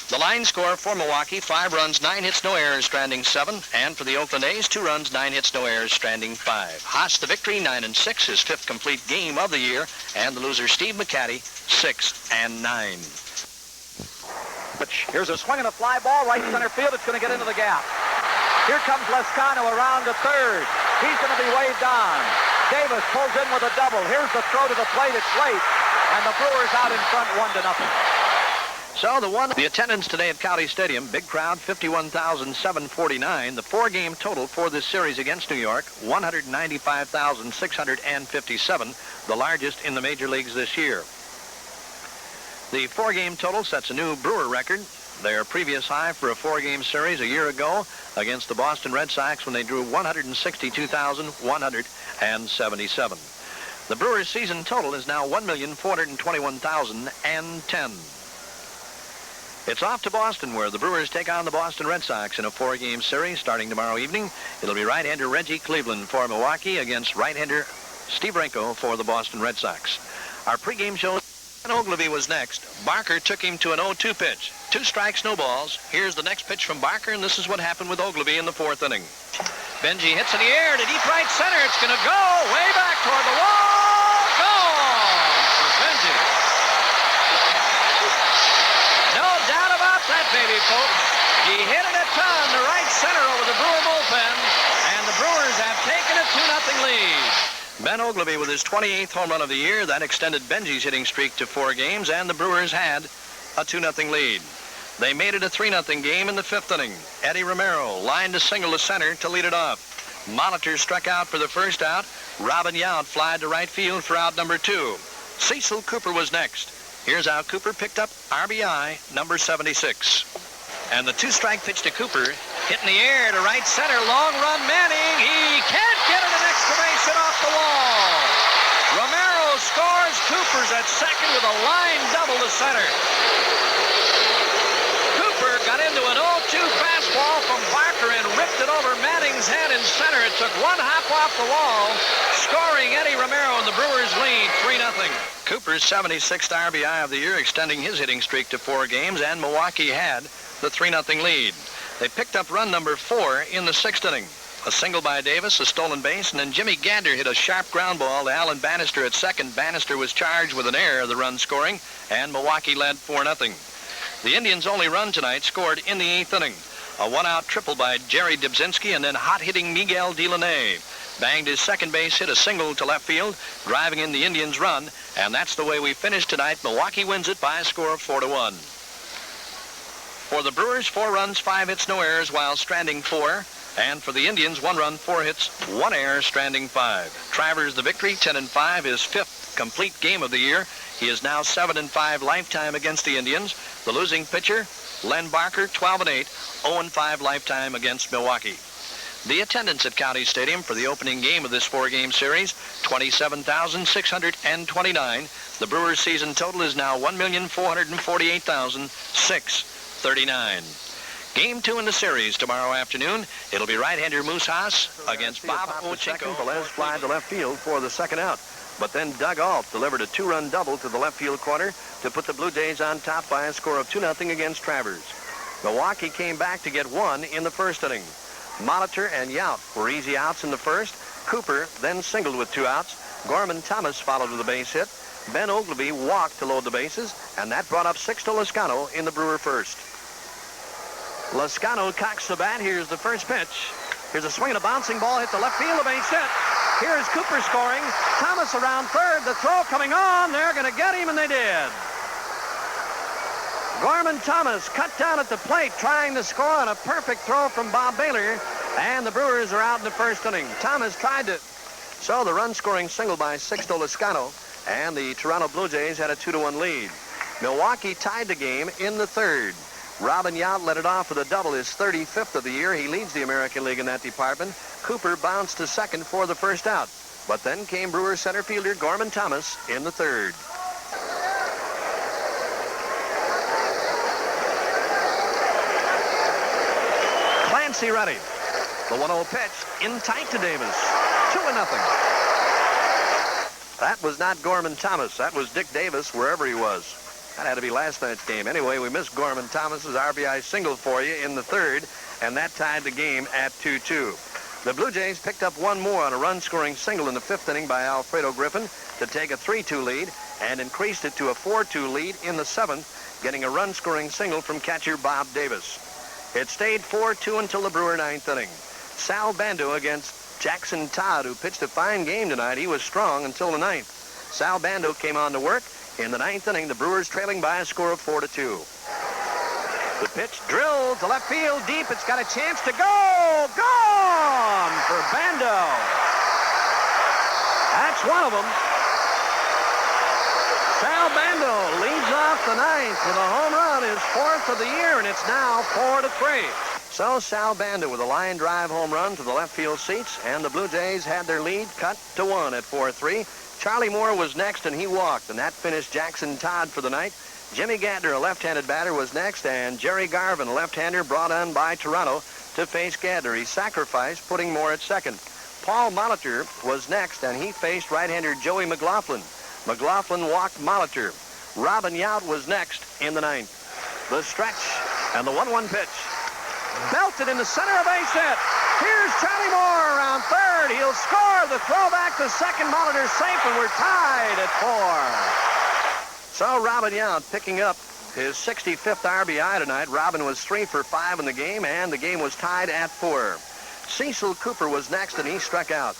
Speaker 3: The line score for Milwaukee, 5 runs, 9 hits, no errors, stranding 7. And for the Oakland A's, 2 runs, 9 hits, no errors, stranding 5. Haas the victory, 9-6, his 5th complete game of the year. And the loser, Steve McCatty, 6-9.
Speaker 4: Here's a swing and a fly ball, right center field. It's going to get into the gap. Here comes Lascano around to 3rd. He's going to be waved on. Davis pulls in with a double. Here's the throw to the plate. It's late, and the Brewers out in front 1-0.
Speaker 2: So the attendance today at County Stadium, big crowd, 51,749. The 4-game total for this series against New York, 195,657, the largest in the major leagues this year. The 4-game total sets a new Brewer record, their previous high for a 4-game series a year ago against the Boston Red Sox when they drew 162,177. The Brewers' season total is now 1,421,010. It's off to Boston, where the Brewers take on the Boston Red Sox in a 4-game series starting tomorrow evening. It'll be right-hander Reggie Cleveland for Milwaukee against right-hander Steve Renko for the Boston Red Sox. Our pregame show, Ogilvie was next. Barker took him to an 0-2 pitch. 2 strikes, no balls. Here's the next pitch from Barker, and this is what happened with Ogilvie in the 4th inning. Benji hits in the air to deep right center. It's going to go way back toward the wall. Gone for Benji. No doubt about that, baby, folks. He hit it a ton to right center over the Brewer bullpen, and the Brewers have taken a 2-0 lead. Ben Ogilvie with his 28th home run of the year. That extended Benji's hitting streak to 4 games, and the Brewers had a 2-0 lead. They made it a 3-0 game in the 5th inning. Eddie Romero lined a single to center to lead it off. Molitor struck out for the first out. Robin Yount flied to right field for out number 2. Cecil Cooper was next. Here's how Cooper picked up RBI number 76. And the 2-strike pitch to Cooper, hit in the air to right center, long run Manning. He can't get it, an extra base hit off the wall. Romero scores. Cooper's at second with a line double to center. Cooper got into an 0-2 fastball from Barker and ripped it over Manning's
Speaker 5: King's Head in center. It took one hop off the wall, scoring Eddie Romero, and the Brewers lead 3-0. Cooper's 76th RBI of the year, extending his hitting streak to 4 games, and Milwaukee had the 3-0 lead. They picked up run number 4 in the 6th inning. A single by Davis, a stolen base, and then Jimmy Gander hit a sharp ground ball to Alan Bannister at second. Bannister was charged with an error of the run scoring, and Milwaukee led 4-0. The Indians' only run tonight scored in the 8th inning. A one-out triple by Jerry Dubzinski, and then hot-hitting Miguel Delaney banged his second base hit, a single to left field, driving in the Indians' run, and that's the way we finished tonight. Milwaukee wins it by a score of 4-1. For the Brewers, 4 runs, 5 hits, no errors, while stranding 4. And for the Indians, 1 run, 4 hits, 1 error, stranding 5. Travers the victory, 10-5, his 5th complete game of the year. He is now 7-5 lifetime against the Indians. The losing pitcher, Len Barker, 12-8, 0-5 lifetime against Milwaukee. The attendance at County Stadium for the opening game of this 4-game series, 27,629. The Brewers' season total is now 1,448,639. Game 2 in the series tomorrow afternoon. It'll be right-hander Moose Haas against Bob Ochinko.
Speaker 2: Velez fly to left field for the second out. But then Doug Alt delivered a 2-run double to the left field corner to put the Blue Jays on top by a score of 2-0 against Travers. Milwaukee came back to get 1 in the 1st inning. Molitor and Yount were easy outs in the 1st. Cooper then singled with 2 outs. Gorman Thomas followed with a base hit. Ben Oglivie walked to load the bases, and that brought up 6 to Loscano in the Brewer 1st. Loscano cocks the bat. Here's the first pitch. Here's a swing and a bouncing ball. Hit the left field, a base hit. Here's Cooper scoring. Thomas around third. The throw coming on. They're going to get him, and they did. Gorman Thomas cut down at the plate, trying to score on a perfect throw from Bob Baylor, and the Brewers are out in the 1st inning. Thomas tried to. So the run-scoring single by Sixto Loscano, and the Toronto Blue Jays had a 2-1 lead. Milwaukee tied the game in the 3rd. Robin Yount led it off with a double, his 35th of the year. He leads the American League in that department. Cooper bounced to second for the first out. But then came Brewers center fielder Gorman Thomas in the 3rd. Clancy ready. The 1-0 pitch in tight to Davis. 2-0. That was not Gorman Thomas. That was Dick Davis, wherever he was. That had to be last night's game. Anyway, we missed Gorman Thomas's RBI single for you in the 3rd, and that tied the game at 2-2. The Blue Jays picked up 1 more on a run-scoring single in the 5th inning by Alfredo Griffin to take a 3-2 lead, and increased it to a 4-2 lead in the 7th, getting a run-scoring single from catcher Bob Davis. It stayed 4-2 until the Brewer 9th inning. Sal Bando against Jackson Todd, who pitched a fine game tonight. He was strong until the 9th. Sal Bando came on to work. In the 9th inning, the Brewers trailing by a score of 4-2. The pitch drilled to left field deep. It's got a chance to go. Gone for Bando. That's one of them. Sal Bando leads off the 9th with a home run, his 4th of the year, and it's now 4-3. So Sal Bando with a line drive home run to the left field seats, and the Blue Jays had their lead cut to 1 at 4-3. Charlie Moore was next, and he walked, and that finished Jackson Todd for the night. Jimmy Gander, a left-handed batter, was next, and Jerry Garvin, a left-hander brought on by Toronto to face Gander. He sacrificed, putting Moore at second. Paul Molitor was next, and he faced right-hander Joey McLaughlin. McLaughlin walked Molitor. Robin Yount was next in the 9th. The stretch and the 1-1 pitch. Belted in the center, a base hit. Here's Charlie Moore around third. He'll score. The throw back to second. Molitor's safe, and we're tied at 4. So Robin Yount picking up his 65th RBI tonight. Robin was 3 for 5 in the game, and the game was tied at 4. Cecil Cooper was next, and he struck out.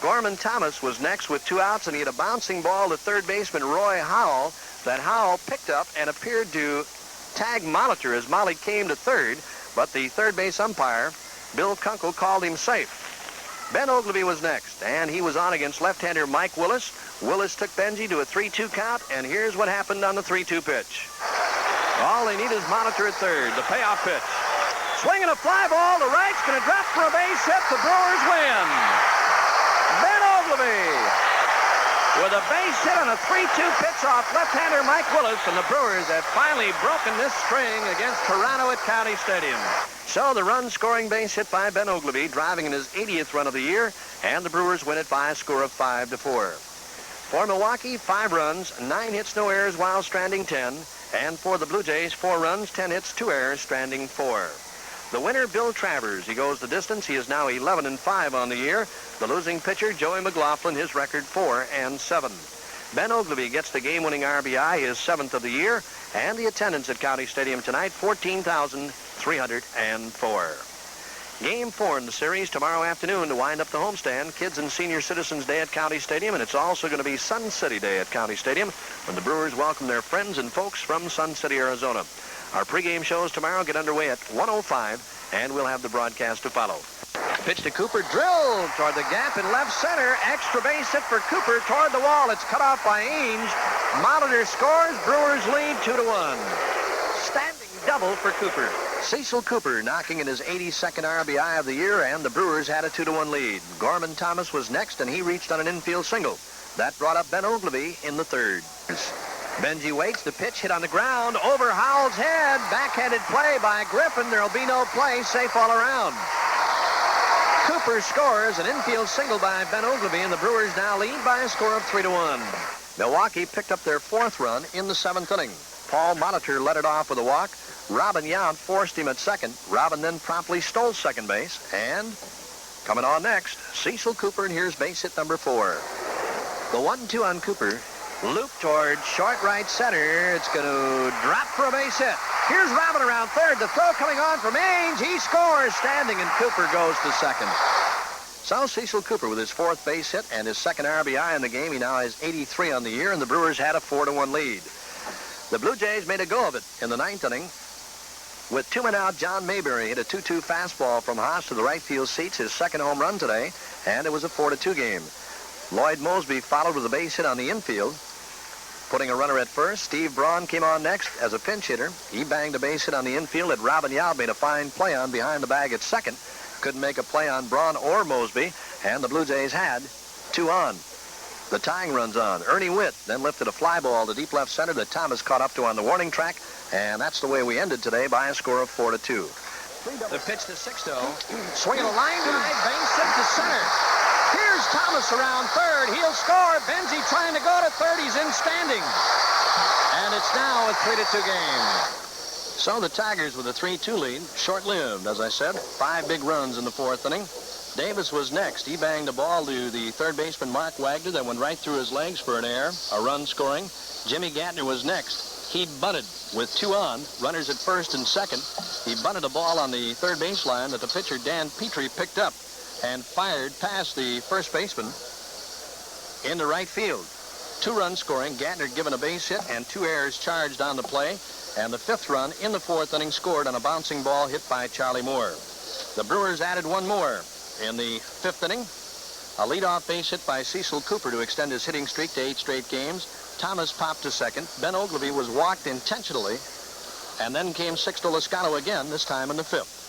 Speaker 2: Gorman Thomas was next with 2 outs, and he had a bouncing ball to third baseman Roy Howell that Howell picked up and appeared to tag Molitor as Molly came to third, but the third base umpire, Bill Kunkel, called him safe. Ben Oglivie was next, and he was on against left-hander Mike Willis. Willis took Benji to a 3-2 count, and here's what happened on the 3-2 pitch. All they need is Molitor at third, the payoff pitch. Swinging a fly ball to right's going to drop for a base hit. The Brewers win. Ben Oglivie with a base hit on a 3-2 pitch off left-hander Mike Willis, and the Brewers have finally broken this string against Toronto at County Stadium.
Speaker 5: So the run-scoring base hit by Ben Oglivie, driving in his 80th run of the year, and the Brewers win it by a score of 5-4. For Milwaukee, 5 runs, 9 hits, no errors while stranding 10. And for the Blue Jays, 4 runs, 10 hits, 2 errors, stranding 4. The winner, Bill Travers. He goes the distance. He is now 11-5 on the year. The losing pitcher, Joey McLaughlin, his record 4-7. Ben Oglivie gets the game-winning RBI, his 7th of the year. And the attendance at County Stadium tonight, 14,304. Game 4 in the series tomorrow afternoon to wind up the homestand. Kids and Senior Citizens Day at County Stadium, and it's also going to be Sun City Day at County Stadium when the Brewers welcome their friends and folks from Sun City, Arizona. Our pregame shows tomorrow get underway at 1:05, and we'll have the broadcast to follow. Pitch to Cooper, drilled toward the gap in left center. Extra base hit for Cooper toward the wall. It's cut off by Ainge. Molitor scores. Brewers lead 2-1. Standing double for Cooper. Cecil Cooper knocking in his 82nd RBI of the year, and the Brewers had a 2-1 lead. Gorman Thomas was next, and he reached on an infield single. That brought up Ben Oglivie in the 3rd. Benji waits. The pitch hit on the ground. Over Howell's head. Backhanded play by Griffin. There'll be no play. Safe all around. Cooper scores an infield single by Ben Oglivie, and the Brewers now lead by a score of 3-1. Milwaukee picked up their 4th run in the 7th inning. Paul Molitor led it off with a walk. Robin Yount forced him at second. Robin then promptly stole second base. And coming on next, Cecil Cooper, and here's base hit number 4. The 1-2 on Cooper. Loop toward short right center. It's going to drop for a base hit. Here's Robin around third. The throw coming on from Ainge. He scores standing, and Cooper goes to second. So Cecil Cooper with his 4th base hit and his 2nd RBI in the game. He now has 83 on the year, and the Brewers had a 4-1 lead. The Blue Jays made a go of it in the 9th inning. With 2 men out, John Mayberry hit a 2-2 fastball from Haas to the right field seats, his 2nd home run today, and it was a 4-2 game. Lloyd Mosby followed with a base hit on the infield, putting a runner at first. Steve Braun came on next as a pinch hitter. He banged a base hit on the infield that Robin Yount made a fine play on behind the bag at second. Couldn't make a play on Braun or Mosby, and the Blue Jays had 2 on. The tying runs on. Ernie Witt then lifted a fly ball to deep left center that Thomas caught up to on the warning track, and that's the way we ended today by a score of 4-2. The pitch to Sixto. Swinging a line drive, base hit to center. Here's Thomas around third. He'll score. Benzie trying to go to third. He's in standing. And it's now a 3-2 game. So the Tigers with a 3-2 lead, short-lived, as I said. 5 big runs in the 4th inning. Davis was next. He banged a ball to the third baseman, Mark Wagner, that went right through his legs for an error, a run scoring. Jimmy Gatner was next. He bunted with 2 on, runners at first and second. He bunted a ball on the third baseline that the pitcher, Dan Petrie, picked up and fired past the first baseman into right field. 2 runs scoring. Gatner given a base hit and 2 errors charged on the play. And the 5th run in the 4th inning scored on a bouncing ball hit by Charlie Moore. The Brewers added 1 more in the 5th inning. A leadoff base hit by Cecil Cooper to extend his hitting streak to 8 straight games. Thomas popped to second. Ben Oglivie was walked intentionally. And then came Sixto Loscano again, this time in the 5th.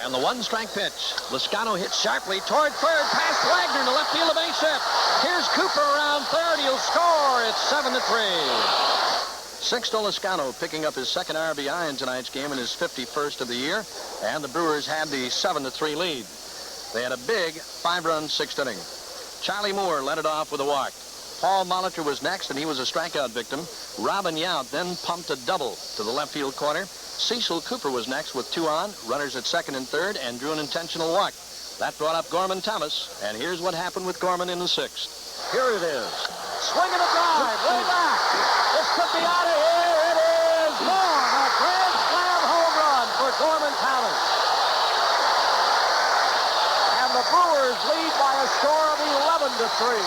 Speaker 5: And the 1-strike pitch. Loscano hit sharply toward third, past Wagner in the left field, a base hit. Here's Cooper around third. He'll score. It's 7-3. Sixto Loscano picking up his 2nd RBI in tonight's game and his 51st of the year. And the Brewers had the 7-3 lead. They had a big 5-run 6th inning. Charlie Moore led it off with a walk. Paul Molitor was next, and he was a strikeout victim. Robin Yount then pumped a double to the left field corner. Cecil Cooper was next with 2 on, runners at second and third, and drew an intentional walk. That brought up Gorman Thomas, and here's what happened with Gorman in the 6th. Here it is. Swinging a drive, way back. This could be out of here. It is more. A grand slam home run for Gorman Thomas. And the Brewers lead by a score of 11-3.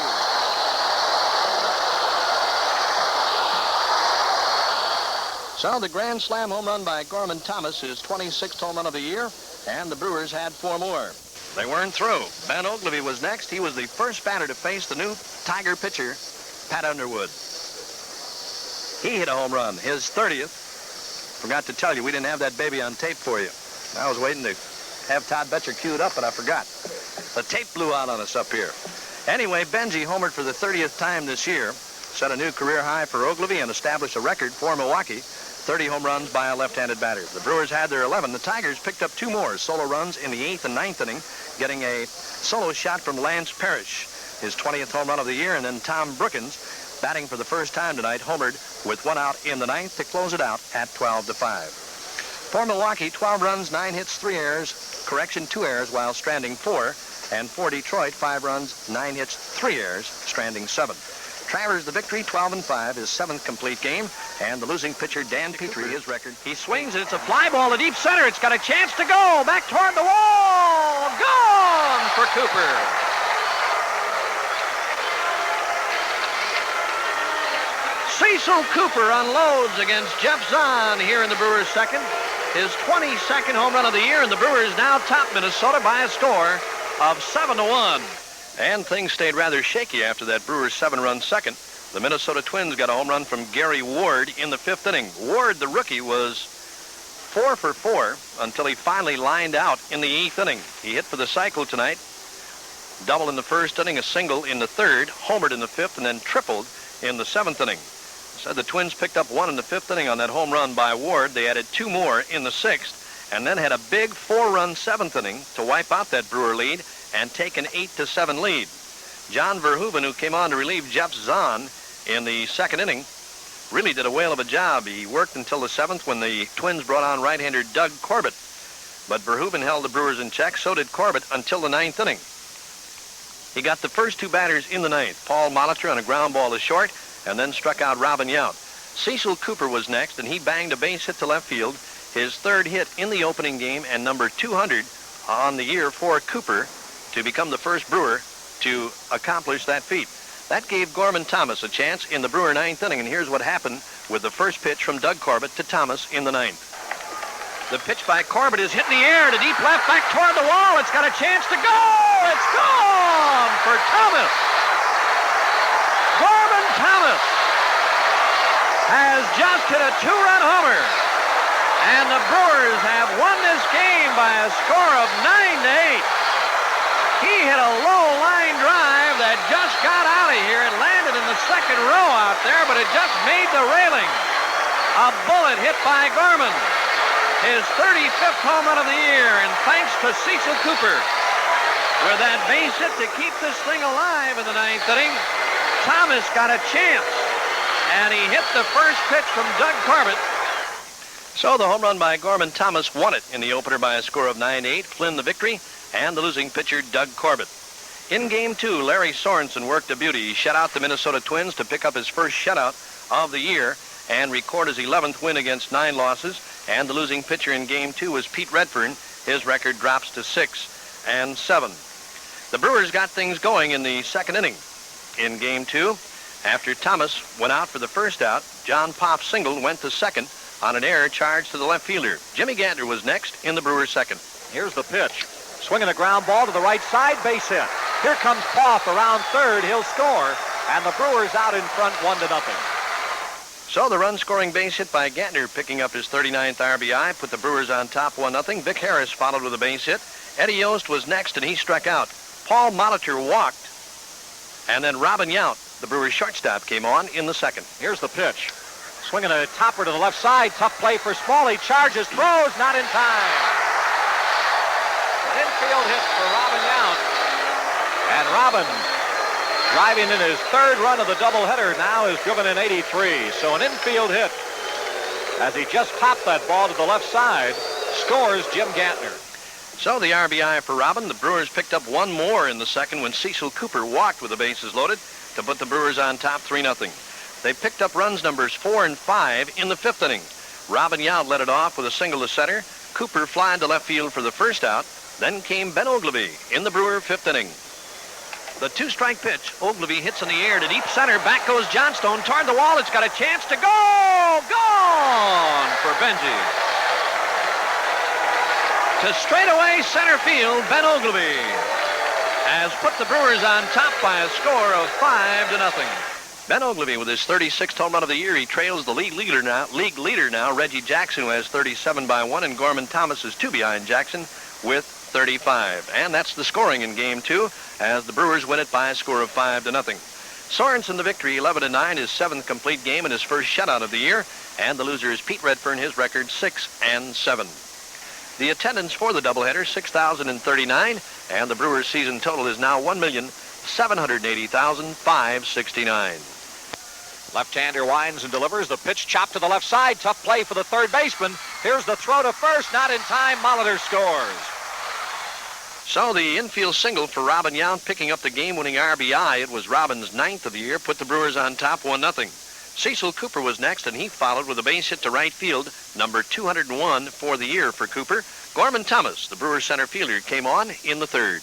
Speaker 5: So the grand slam home run by Gorman Thomas is 26th home run of the year, and the Brewers had 4 more. They weren't through. Ben Oglivie was next. He was the first batter to face the new Tiger pitcher, Pat Underwood. He hit a home run, his 30th. Forgot to tell you, we didn't have that baby on tape for you. I was waiting to have Todd Betcher queued up, but I forgot. The tape blew out on us up here. Anyway, Benji homered for the 30th time this year, set a new career high for Oglivie, and established a record for Milwaukee. 30 home runs by a left-handed batter. The Brewers had their 11. The Tigers picked up 2 more solo runs in the 8th and 9th inning, getting a solo shot from Lance Parrish, his 20th home run of the year, and then Tom Brookins, batting for the first time tonight, homered with 1 out in the 9th to close it out at 12-5. For Milwaukee, 12 runs, 9 hits, 3 errors, 2 errors while stranding 4, and for Detroit, 5 runs, 9 hits, 3 errors, stranding 7. Travers the victory, 12-5, his 7th complete game, and the losing pitcher, Dan Petrie, his record.
Speaker 2: He swings, and it's a fly ball to deep center. It's got a chance to go. Back toward the wall. Gone for Cooper. Cecil Cooper unloads against Jeff Zahn here in the Brewers' second. His 22nd home run of the year, and the Brewers now top Minnesota by a score of 7-1. And things stayed rather shaky after that Brewers 7-run second. The Minnesota Twins got a home run from Gary Ward in the 5th inning. Ward, the rookie, was 4 for 4 until he finally lined out in the 8th inning. He hit for the cycle tonight. Double in the 1st inning, a single in the 3rd, homered in the 5th, and then tripled in the 7th inning. So the Twins picked up 1 in the 5th inning on that home run by Ward. They added 2 more in the 6th, and then had a big 4-run 7th inning to wipe out that Brewer lead and take an 8-7 lead. John Verhoeven, who came on to relieve Jeff Zahn in the 2nd inning, really did a whale of a job. He worked until the 7th when the Twins brought on right-hander Doug Corbett. But Verhoeven held the Brewers in check, so did Corbett until the 9th inning. He got the first 2 batters in the 9th, Paul Molitor on a ground ball to short, and then struck out Robin Yount. Cecil Cooper was next, and he banged a base hit to left field, his 3rd hit in the opening game, and number 200 on the year for Cooper to become the first Brewer to accomplish that feat. That gave Gorman Thomas a chance in the Brewer 9th inning, and here's what happened with the first pitch from Doug Corbett to Thomas in the 9th. The pitch by Corbett is hit in the air to deep left, back toward the wall. It's got a chance to go. It's gone for Thomas. Gorman Thomas has just hit a 2-run homer, and the Brewers have won this game by a score of 9-8. He hit a low line drive that just got out of here. It landed in the 2nd row out there, but it just made the railing. A bullet hit by Gorman. His 35th home run of the year, and thanks to Cecil Cooper with that base hit to keep this thing alive in the 9th inning, Thomas got a chance, and he hit the first pitch from Doug Corbett. So the home run by Gorman Thomas won it in the opener by a score of 9-8. Flynn the victory, and the losing pitcher Doug Corbett. In Game 2, Larry Sorensen worked a beauty. He shut out the Minnesota Twins to pick up his first shutout of the year and record his 11th win against 9 losses. And the losing pitcher in Game 2 was Pete Redfern. His record drops to 6-7. The Brewers got things going in the 2nd inning. In Game 2, after Thomas went out for the first out, John Popp singled, went to second on an error charged to the left fielder. Jimmy Gantner was next in the Brewers' 2nd.
Speaker 4: Here's the pitch. Swinging a ground ball to the right side, base hit. Here comes Popp around 3rd. He'll score, and the Brewers out in front 1-0.
Speaker 5: So the run-scoring base hit by Gantner, picking up his 39th RBI, put the Brewers on top 1-0. Vic Harris followed with a base hit. Eddie Yost was next, and he struck out. Paul Molitor walked, and then Robin Yount, the Brewers' shortstop, came on in the 2nd.
Speaker 4: Here's the pitch. Swinging a topper to the left side. Tough play for Smalley. Charges, throws, not in time. An infield hit for Robin Yount. And Robin, driving in his 3rd run of the doubleheader, now is driven in 83. So an infield hit as he just popped that ball to the left side. Scores Jim Gantner.
Speaker 5: So the RBI for Robin. The Brewers picked up 1 more in the 2nd when Cecil Cooper walked with the bases loaded to put the Brewers on top 3-0. They picked up runs numbers 4 and 5 in the 5th inning. Robin Yount led it off with a single to center. Cooper flying to left field for the first out. Then came Ben Oglivie in the Brewer 5th inning. The 2-strike pitch. Oglivie hits in the air to deep center. Back goes Johnstone toward the wall. It's got a chance to go. Gone for Benji. To straightaway center field, Ben Oglivie has put the Brewers on top by a score of 5-0. Ben Oglivie with his 36th home run of the year. He trails the league leader now, Reggie Jackson, who has 37 by 1, and Gorman Thomas is 2 behind Jackson with 35. And that's the scoring in Game 2 as the Brewers win it by a score of 5-0. Sorensen the victory, 11-9, his 7th complete game and his first shutout of the year. And the loser is Pete Redfern, his record 6-7. The attendance for the doubleheader, 6,039, and the Brewers' season total is now 1,780,569.
Speaker 4: Left-hander winds and delivers. The pitch chopped to the left side. Tough play for the third baseman. Here's the throw to first. Not in time. Molitor scores.
Speaker 5: So the infield single for Robin Yount, picking up the game-winning RBI. It was Robin's 9th of the year, put the Brewers on top 1-0. Cecil Cooper was next, and he followed with a base hit to right field, number 201 for the year for Cooper. Gorman Thomas, the Brewers center fielder, came on in the 3rd.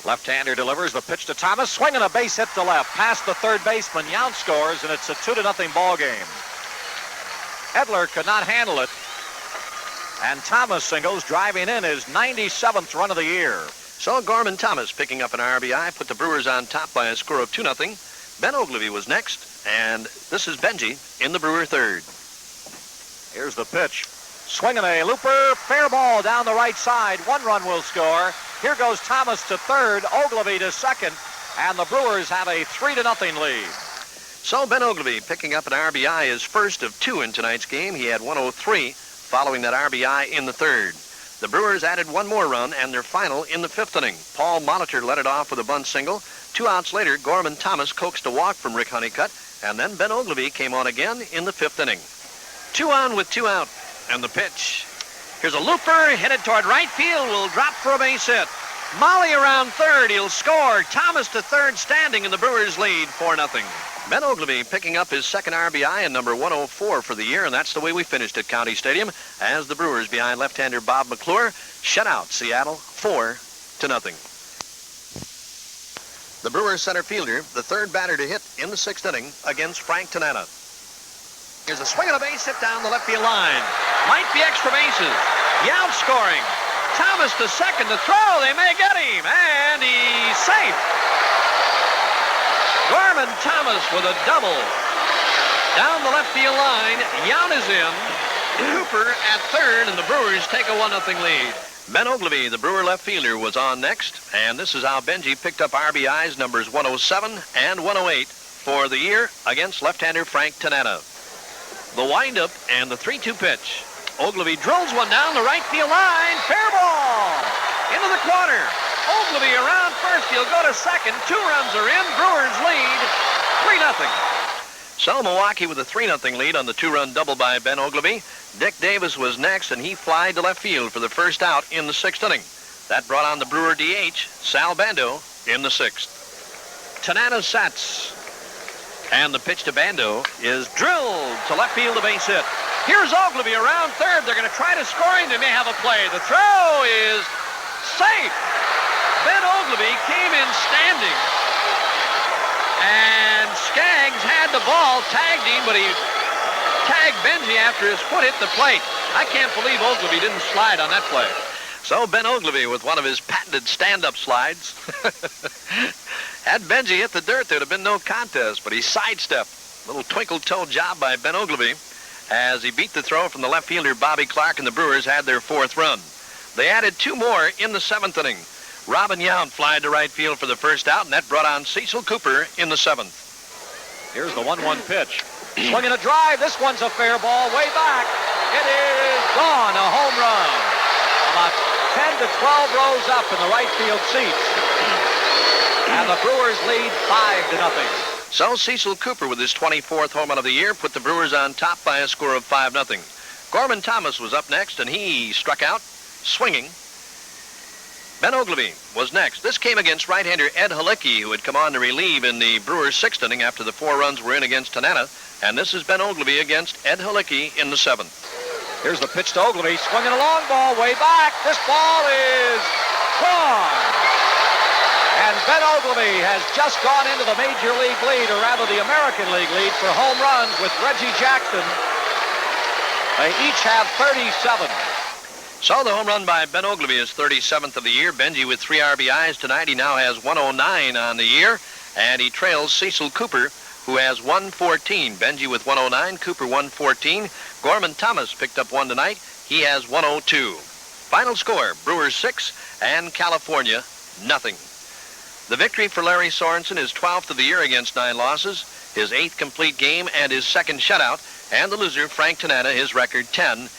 Speaker 4: Left-hander delivers. The pitch to Thomas. Swinging a base hit to left. Past the third baseman. Yount scores, and it's a 2-0 ball game. Edler could not handle it. And Thomas singles, driving in his 97th run of the year.
Speaker 5: So Gorman Thomas picking up an RBI, put the Brewers on top by a score of 2-0. Ben Oglivie was next, and this is Benji in the Brewer 3rd.
Speaker 4: Here's the pitch. Swinging a looper, fair ball down the right side. 1 run will score. Here goes Thomas to 3rd, Oglivie to 2nd, and the Brewers have a 3-0 lead.
Speaker 5: So Ben Oglivie picking up an RBI, his first of 2 in tonight's game. He had 103 following that RBI in the 3rd. The Brewers added 1 more run and their final in the 5th inning. Paul Molitor led it off with a bunt single. 2 outs later, Gorman Thomas coaxed a walk from Rick Honeycutt, and then Ben Oglivie came on again in the 5th inning. 2 on with 2 out, and the pitch. Here's a looper headed toward right field, will drop for a base hit. Molly around 3rd, he'll score. Thomas to 3rd, standing in the Brewers lead 4-0. Ben Oglivie picking up his 2nd RBI and number 104 for the year, and that's the way we finished at County Stadium as the Brewers behind left-hander Bob McClure shut out Seattle 4-0. The Brewers center fielder, the 3rd batter to hit in the 6th inning against Frank Tanana. Here's a swing and a base hit down the left field line. Might be extra bases. Yount scoring. Thomas to 2nd, the throw. They may get him, and he's safe. Gorman Thomas with a double. Down the left field line, Yount is in. Cooper at 3rd, and the Brewers take a 1-0 lead. Ben Oglivie, the Brewer left fielder, was on next, and this is how Benji picked up RBIs numbers 107 and 108 for the year against left-hander Frank Tanana. The windup and the 3-2 pitch. Oglivie drills one down the right field line. Fair ball. Into the corner. Oglivie around first. He'll go to 2nd. 2 runs are in. Brewers lead 3-0. So Milwaukee with a 3-0 lead on the 2-run double by Ben Oglivie. Dick Davis was next, and he flied to left field for the first out in the 6th inning. That brought on the Brewer DH, Sal Bando, in the 6th. Tanana sets. And the pitch to Bando is drilled to left field, a base hit. Here's Oglivie around 3rd. They're going to try to score him. They may have a play. The throw is safe. Ben Oglivie came in standing. And Skaggs had the ball, tagged him, but he tagged Benji after his foot hit the plate. I can't believe Oglivie didn't slide on that play. So Ben Oglivie with one of his patented stand-up slides. Had Benji hit the dirt, there'd have been no contest, but he sidestepped. Little twinkle-toe job by Ben Oglivie as he beat the throw from the left fielder Bobby Clark, and the Brewers had their 4th run. They added 2 more in the 7th inning. Robin Yount flied to right field for the first out, and that brought on Cecil Cooper in the 7th.
Speaker 4: Here's the 1-1 pitch. Swinging a drive. This one's a fair ball way back. It is gone. A home run. About 10 to 12 rows up in the right field seats. And the Brewers lead 5-0.
Speaker 5: So Cecil Cooper with his 24th home run of the year put the Brewers on top by a score of 5-0. Gorman Thomas was up next, and he struck out, swinging. Ben Oglivie was next. This came against right-hander Ed Halicki, who had come on to relieve in the Brewers' 6th inning after the 4 runs were in against Tanana. And this is Ben Oglivie against Ed Halicki in the 7th.
Speaker 4: Here's the pitch to Oglivie, swinging a long ball way back. This ball is gone. And Ben Oglivie has just gone into the Major League lead, or rather the American League lead, for home runs with Reggie Jackson. They each have 37.
Speaker 5: So the home run by Ben Oglivie is 37th of the year. Benji with 3 RBIs tonight. He now has 109 on the year, and he trails Cecil Cooper, who has 114. Benji with 109, Cooper 114. Gorman Thomas picked up 1 tonight. He has 102. Final score, Brewers 6 and California 0. The victory for Larry Sorensen is 12th of the year against 9 losses, his 8th complete game and his 2nd shutout, and the loser, Frank Tanana, his record 10-11.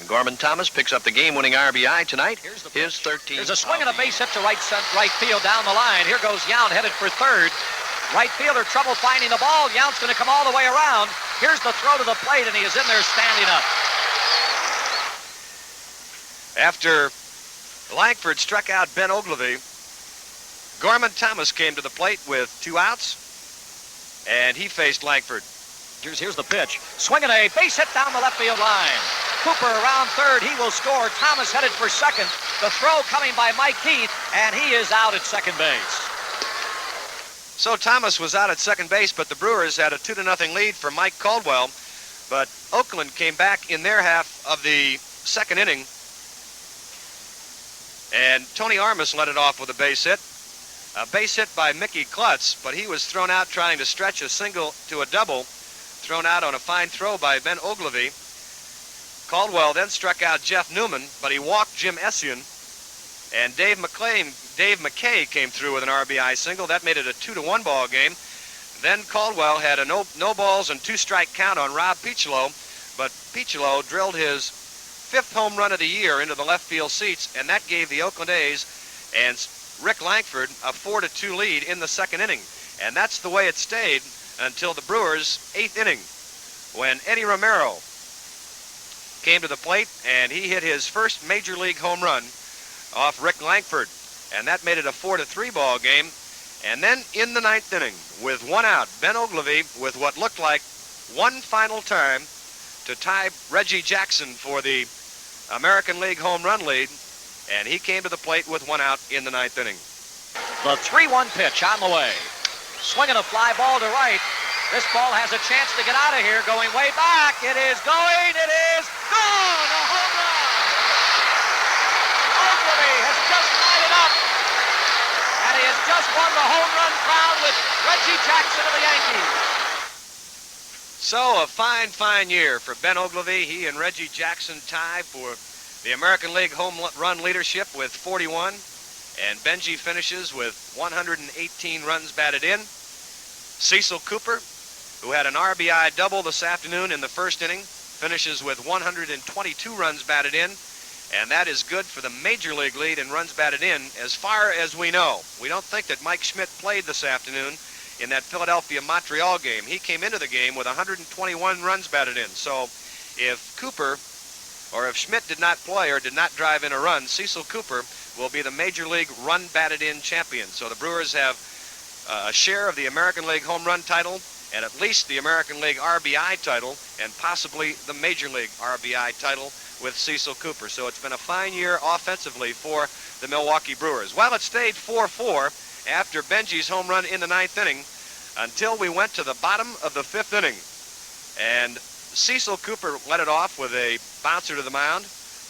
Speaker 5: Gorman Thomas picks up the game-winning RBI tonight. Here's his 13th.
Speaker 4: There's a swing and a base hit to right field down the line. Here goes Yount headed for third. Right fielder trouble finding the ball. Yount's going to come all the way around. Here's the throw to the plate, and he is in there standing up.
Speaker 6: After Langford struck out Ben Ogilvy, Gorman Thomas came to the plate with 2 outs, and he faced Langford.
Speaker 4: Here's the pitch. Swinging a base hit down the left field line. Cooper around third. He will score. Thomas headed for second. The throw coming by Mike Keith, and he is out at second base.
Speaker 6: So Thomas was out at second base, but the Brewers had a 2-0 lead for Mike Caldwell. But Oakland came back in their half of the second inning, and Tony Armas led it off with a base hit. A base hit by Mickey Klutz, but he was thrown out trying to stretch a single to a double, thrown out on a fine throw by Ben Ogilvy. Caldwell then struck out Jeff Newman, but he walked Jim Essian, and Dave McKay came through with an RBI single. That made it a 2-1 ball game. Then Caldwell had a no balls and 2-strike count on Rob Piccolo, but Piccolo drilled his 5th home run of the year into the left field seats, and that gave the Oakland A's and Rick Langford a 4-2 lead in the second inning. And that's the way it stayed until the Brewers' 8th inning, when Eddie Romero came to the plate and he hit his first major league home run off Rick Langford, and that made it a 4-3 ball game. And then in the 9th inning, with 1 out, Ben Ogilvy, with what looked like one final time to tie Reggie Jackson for the American League home run lead, and he came to the plate with 1 out in the 9th inning.
Speaker 4: The 3-1 pitch on the way. Swinging a fly ball to right. This ball has a chance to get out of here. Going way back. It is going. It is gone. A home run. Ogilvy has just tied it up. And he has just won the home run crown with Reggie Jackson of the Yankees.
Speaker 6: So a fine year for Ben Ogilvy. He and Reggie Jackson tie for the American League home run leadership with 41, and Benji finishes with 118 runs batted in. Cecil Cooper, who had an RBI double this afternoon in the first inning, finishes with 122 runs batted in, and that is good for the major league lead in runs batted in as far as we know. We don't think that Mike Schmidt played this afternoon in that Philadelphia-Montreal game. He came into the game with 121 runs batted in. So if Cooper, or if Schmidt did not play or did not drive in a run, Cecil Cooper will be the Major League run batted in champion. So the Brewers have a share of the American League home run title, and at least the American League RBI title, and possibly the Major League RBI title with Cecil Cooper. So it's been a fine year offensively for the Milwaukee Brewers. Well, it stayed 4-4 after Benji's home run in the 9th inning until we went to the bottom of the 5th inning. And Cecil Cooper led it off with a bouncer to the mound.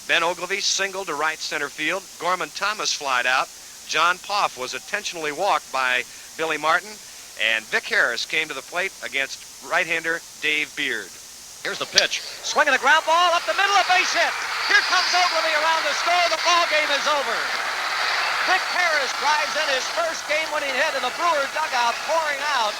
Speaker 6: Ben Ogilvy singled to right center field. Gorman Thomas flied out. John Poff was intentionally walked by Billy Martin. And Vic Harris came to the plate against right-hander Dave Beard.
Speaker 4: Here's the pitch. Swinging a ground ball up the middle, a base hit. Here comes Ogilvy around the score. The ball game is over. Vic Harris drives in his first game-winning hit, and the Brewer dugout pouring out